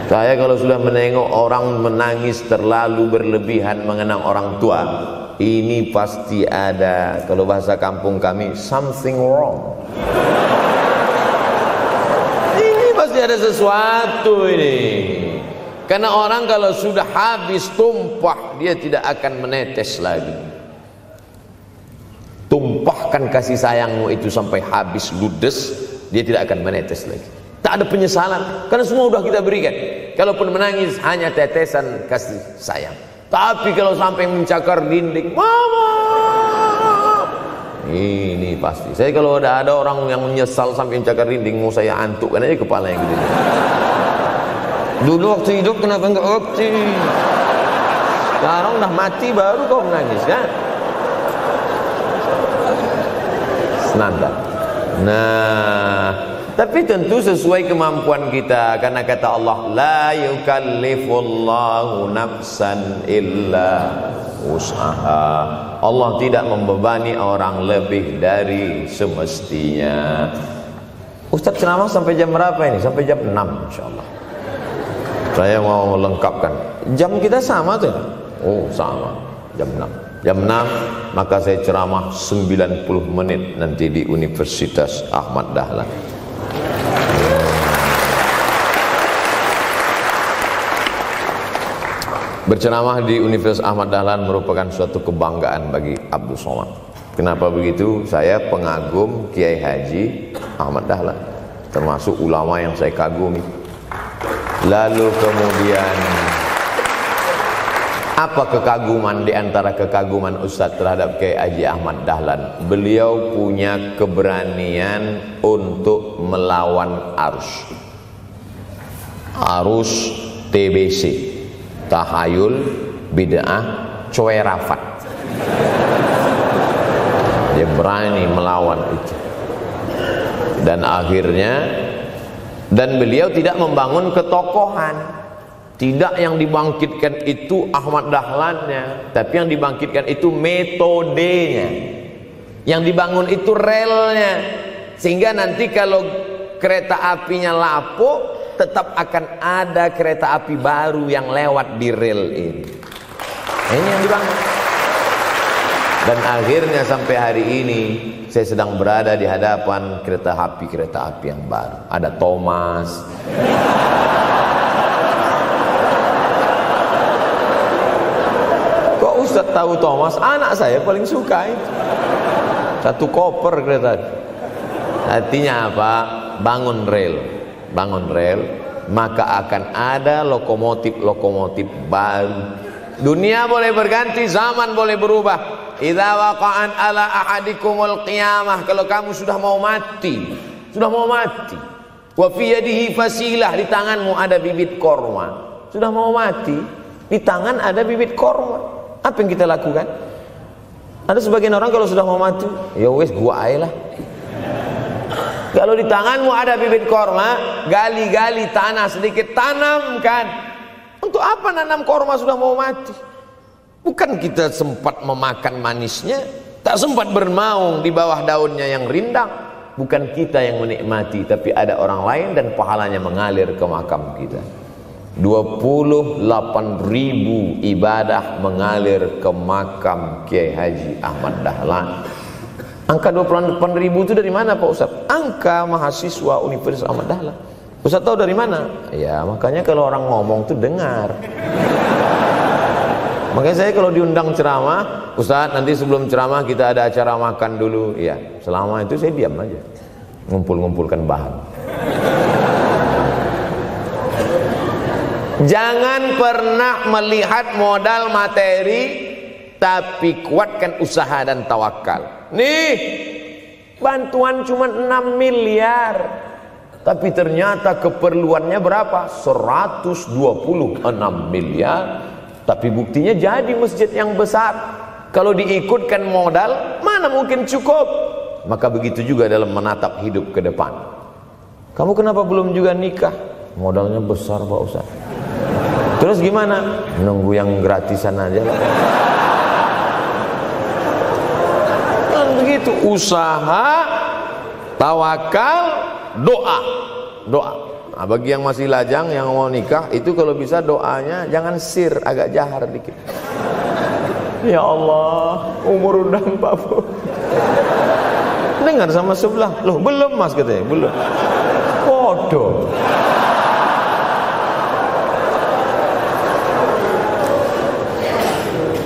Saya kalau sudah menengok orang menangis terlalu berlebihan mengenang orang tua, ini pasti ada, kalau bahasa kampung kami, something wrong. Ini pasti ada sesuatu ini. Karena orang kalau sudah habis tumpah, dia tidak akan menetes lagi. Tumpahkan kasih sayangmu itu sampai habis ludes, dia tidak akan menetes lagi. Tak ada penyesalan, karena semua sudah kita berikan. Kalaupun menangis hanya tetesan kasih sayang. Tapi kalau sampai mencakar dinding, mama, ini pasti. Saya kalau ada orang yang menyesal sampai mencakar dinding, mau saya antukkan aja kepala yang gede. Dulu waktu hidup kenapa enggak waktu? Sekarang udah mati baru kau menangis kan? Senanda. Nah, tapi tentu sesuai kemampuan kita, karena kata Allah, la yukallifullahu nafsan illa usaha. Allah tidak membebani orang lebih dari semestinya. Ustaz ceramah sampai jam berapa ini? Sampai jam 6 insyaallah. Saya mau lengkapkan. Jam kita sama tuh. Oh, sama. Jam 6. Jam 6 maka saya ceramah 90 menit nanti di Universitas Ahmad Dahlan. Berceramah di Universitas Ahmad Dahlan merupakan suatu kebanggaan bagi Abdul Somad. Kenapa begitu? Saya pengagum Kiai Haji Ahmad Dahlan, termasuk ulama yang saya kagumi. Lalu kemudian apa kekaguman di antara kekaguman Ustadz terhadap Kiai Haji Ahmad Dahlan? Beliau punya keberanian untuk melawan arus TBC, tahayul, bid'ah, coerafat. Dia berani melawan itu. Dan akhirnya, dan beliau tidak membangun ketokohan. Tidak yang dibangkitkan itu Ahmad Dahlannya, tapi yang dibangkitkan itu metodenya. Yang dibangun itu relnya. Sehingga nanti kalau kereta apinya lapuk, tetap akan ada kereta api baru yang lewat di rel ini. Ini yang dibangun. Dan akhirnya sampai hari ini saya sedang berada di hadapan kereta api yang baru. Ada Thomas. Kok Ustaz tahu Thomas? Anak saya paling suka itu. Satu koper kereta. Artinya apa? Bangun rel, maka akan ada lokomotif baru. Dunia boleh berganti, zaman boleh berubah. Idza waqa'an ala ahadikumul qiyamah, kalau kamu sudah mau mati, wa fi yadihi fasilah, di tanganmu ada bibit korma. Sudah mau mati, di tangan ada bibit korma. Apa yang kita lakukan? Ada sebagian orang kalau sudah mau mati, ya wes gua ae lah. Kalau di tanganmu ada bibit korma, gali-gali tanah sedikit, tanamkan. Untuk apa nanam korma sudah mau mati? Bukan kita sempat memakan manisnya, tak sempat bermaung di bawah daunnya yang rindang. Bukan kita yang menikmati, tapi ada orang lain dan pahalanya mengalir ke makam kita. 28.000 ibadah mengalir ke makam Kiai Haji Ahmad Dahlan. Angka 28.000 itu dari mana Pak Ustaz? Angka mahasiswa Universitas Ahmad Dahlan. Ustaz tahu dari mana? Ya makanya kalau orang ngomong tuh dengar. Makanya saya kalau diundang ceramah, Ustaz nanti sebelum ceramah kita ada acara makan dulu. Ya selama itu saya diam aja. ngumpul-ngumpulkan bahan. Jangan pernah melihat modal materi, tapi kuatkan usaha dan tawakal. Nih, bantuan cuma 6 miliar, tapi ternyata keperluannya berapa? 126 miliar. Tapi buktinya jadi masjid yang besar. Kalau diikutkan modal, mana mungkin cukup? Maka begitu juga dalam menatap hidup ke depan. Kamu kenapa belum juga nikah? Modalnya besar Pak Ustaz. Terus gimana? Nunggu yang gratisan aja lah. Dan begitu, usaha, tawakal, doa. Doa. Nah, bagi yang masih lajang, yang mau nikah, itu kalau bisa doanya jangan sir, agak jahar dikit. Ya Allah, umur udah 40. Dengar sama sebelah, loh belum mas katanya, belum. Bodoh.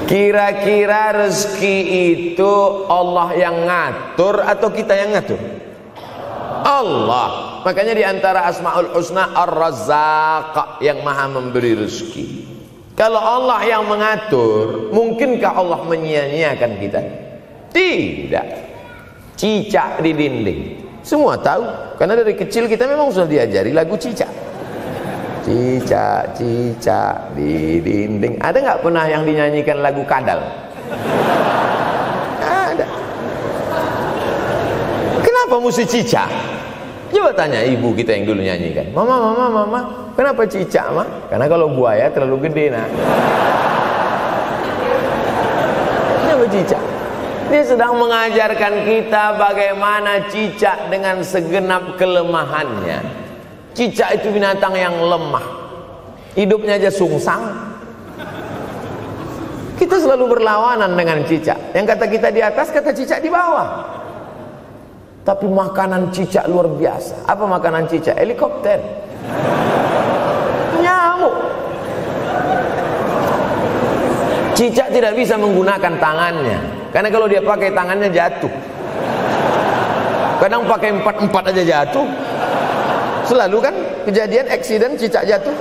Kira-kira rezeki itu Allah yang ngatur atau kita yang ngatur? Allah. Makanya di antara Asmaul Husna Ar-Razzaq, yang maha memberi rezeki. Kalau Allah yang mengatur, mungkinkah Allah menyia-nyiakan kita? Tidak. Cicak di dinding, semua tahu, karena dari kecil kita memang sudah diajari lagu cicak. Cicak, cicak di dinding. Ada nggak pernah yang dinyanyikan lagu kadal? Ada. Kenapa mesti cicak? Coba tanya ibu kita yang dulu nyanyikan. Mama, kenapa cicak, Ma? Karena kalau buaya terlalu gede, nak. Kenapa cicak? Dia sedang mengajarkan kita bagaimana cicak dengan segenap kelemahannya. Cicak itu binatang yang lemah, hidupnya aja sungsang. Kita selalu berlawanan dengan cicak. Yang kata kita di atas, kata cicak di bawah. Tapi makanan cicak luar biasa. Apa makanan cicak? Helikopter, nyamuk. Cicak tidak bisa menggunakan tangannya, karena kalau dia pakai tangannya jatuh. Kadang pakai 4 aja jatuh. Selalu kan kejadian eksiden cicak jatuh.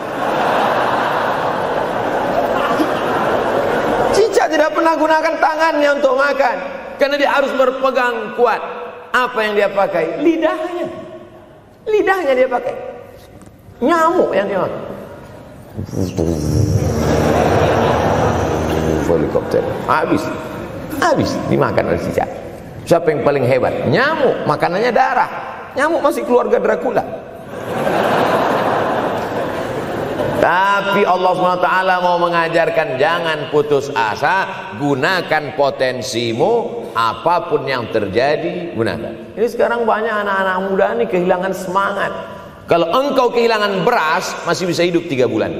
Cicak tidak pernah gunakan tangannya untuk makan, karena dia harus berpegang kuat. Apa yang dia pakai? Lidahnya. Lidahnya dia pakai. Nyamuk yang dia makan. Helikopter. Habis dimakan oleh cicak. Siapa yang paling hebat? Nyamuk. Makanannya darah. Nyamuk masih keluarga Dracula. Tapi Allah SWT mau mengajarkan jangan putus asa, gunakan potensimu, apapun yang terjadi gunakan. Ini sekarang banyak anak-anak muda nih kehilangan semangat. Kalau engkau kehilangan beras masih bisa hidup 3 bulan.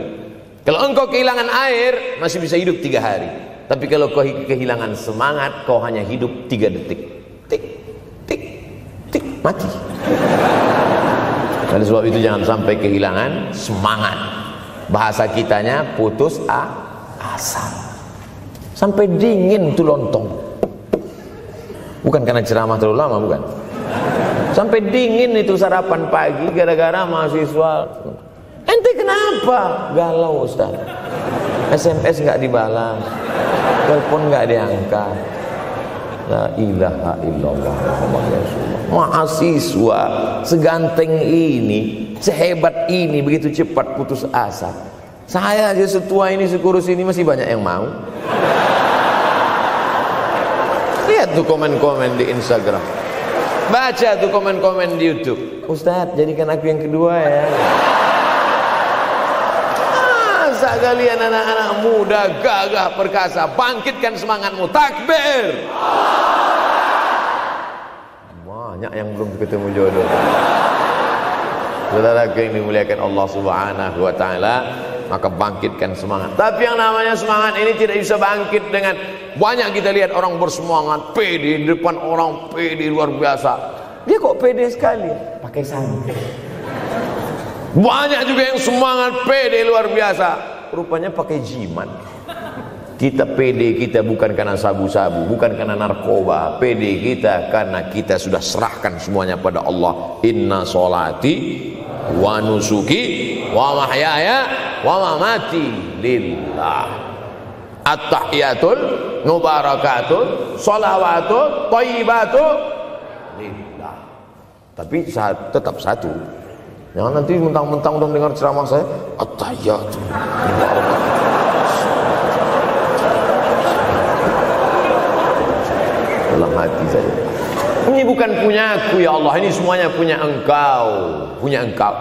Kalau engkau kehilangan air masih bisa hidup 3 hari. Tapi kalau kau kehilangan semangat, kau hanya hidup 3 detik. Tik, tik, tik, mati. Oleh sebab itu jangan sampai kehilangan semangat. Bahasa kitanya putus asa. Sampai dingin tuh lontong. Bukan karena ceramah terlalu lama, bukan. Sampai dingin itu sarapan pagi gara-gara mahasiswa. Ente kenapa? Galau Ustaz. SMS nggak dibalas, telepon nggak diangkat. La ilaha illallah Muhammad Rasulullah. Mahasiswa seganteng ini, sehebat ini, begitu cepat putus asa. Saya aja setua ini, sekurus ini masih banyak yang mau. Lihat tuh komen-komen di Instagram, baca tuh komen-komen di YouTube. Ustadz, jadikan aku yang kedua ya. Masa kalian anak-anak muda gagah perkasa, bangkitkan semangatmu, takbir. Banyak yang belum ketemu jodoh. Saudara yang dimuliakan Allah Subhanahu wa taala, maka bangkitkan semangat. Tapi yang namanya semangat ini tidak bisa bangkit dengan banyak. Kita lihat orang bersemangat, pede di depan orang, pede luar biasa. Dia kok pede sekali? Pakai santai. Banyak juga yang semangat, pede luar biasa, rupanya pakai jimat. Kita pede kita bukan karena sabu-sabu, bukan karena narkoba. Pede kita karena kita sudah serahkan semuanya pada Allah. Inna sholati wa nusuki wa mahyaya wa mamati lillah. At-tahiyatul mubarakatul sholawatut thayyibatut lillah. Tapi tetap satu. Jangan nanti mentang-mentang udah dengar ceramah saya at-tahiyatul mubarakatul. Dalam hati saja. Ini bukan punya aku ya Allah, ini semuanya punya Engkau, punya Engkau.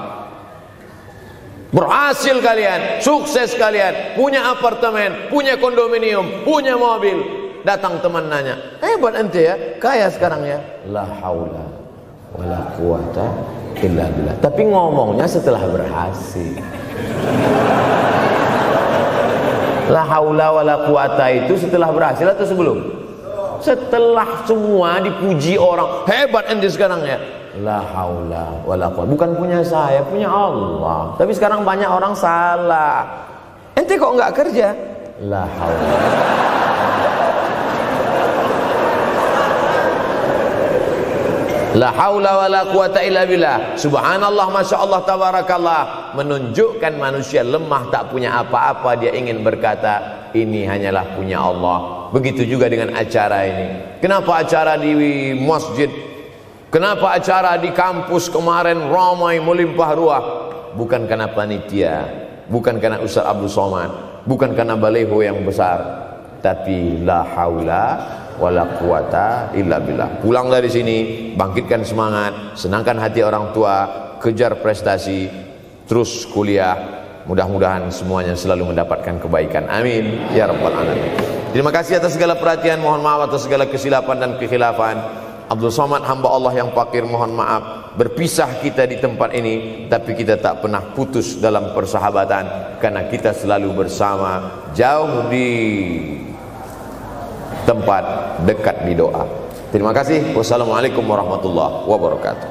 Berhasil kalian, sukses kalian, punya apartemen, punya kondominium, punya mobil. Datang teman nanya, hebat ente ya, kaya sekarang ya. La haula wala quwata illa billah. Tapi ngomongnya setelah berhasil. La haula wala quwata itu setelah berhasil atau sebelum? Setelah semua dipuji orang, hebat ente sekarang ya. La haula wala quwwata, bukan punya saya, punya Allah. Tapi sekarang banyak orang salah. Ente kok enggak kerja? La haula. La haula wala quwwata illa billah. Subhanallah, masya Allah, tabarakallah. Menunjukkan manusia lemah, tak punya apa-apa. Dia ingin berkata, ini hanyalah punya Allah. Begitu juga dengan acara ini. Kenapa acara di masjid? Kenapa acara di kampus kemarin ramai melimpah ruah? Bukan karena panitia, bukan karena Ustaz Abdul Somad, bukan karena baleho yang besar, tapi la haula wala quwata illa billah. Pulang dari sini, bangkitkan semangat, senangkan hati orang tua, kejar prestasi, terus kuliah. Mudah-mudahan semuanya selalu mendapatkan kebaikan. Amin ya rabbal alamin. Terima kasih atas segala perhatian. Mohon maaf atas segala kesilapan dan kekhilafan. Abdul Somad, hamba Allah yang fakir, mohon maaf. Berpisah kita di tempat ini, tapi kita tak pernah putus dalam persahabatan, karena kita selalu bersama, jauh di tempat, dekat di doa. Terima kasih. Wassalamualaikum warahmatullahi wabarakatuh.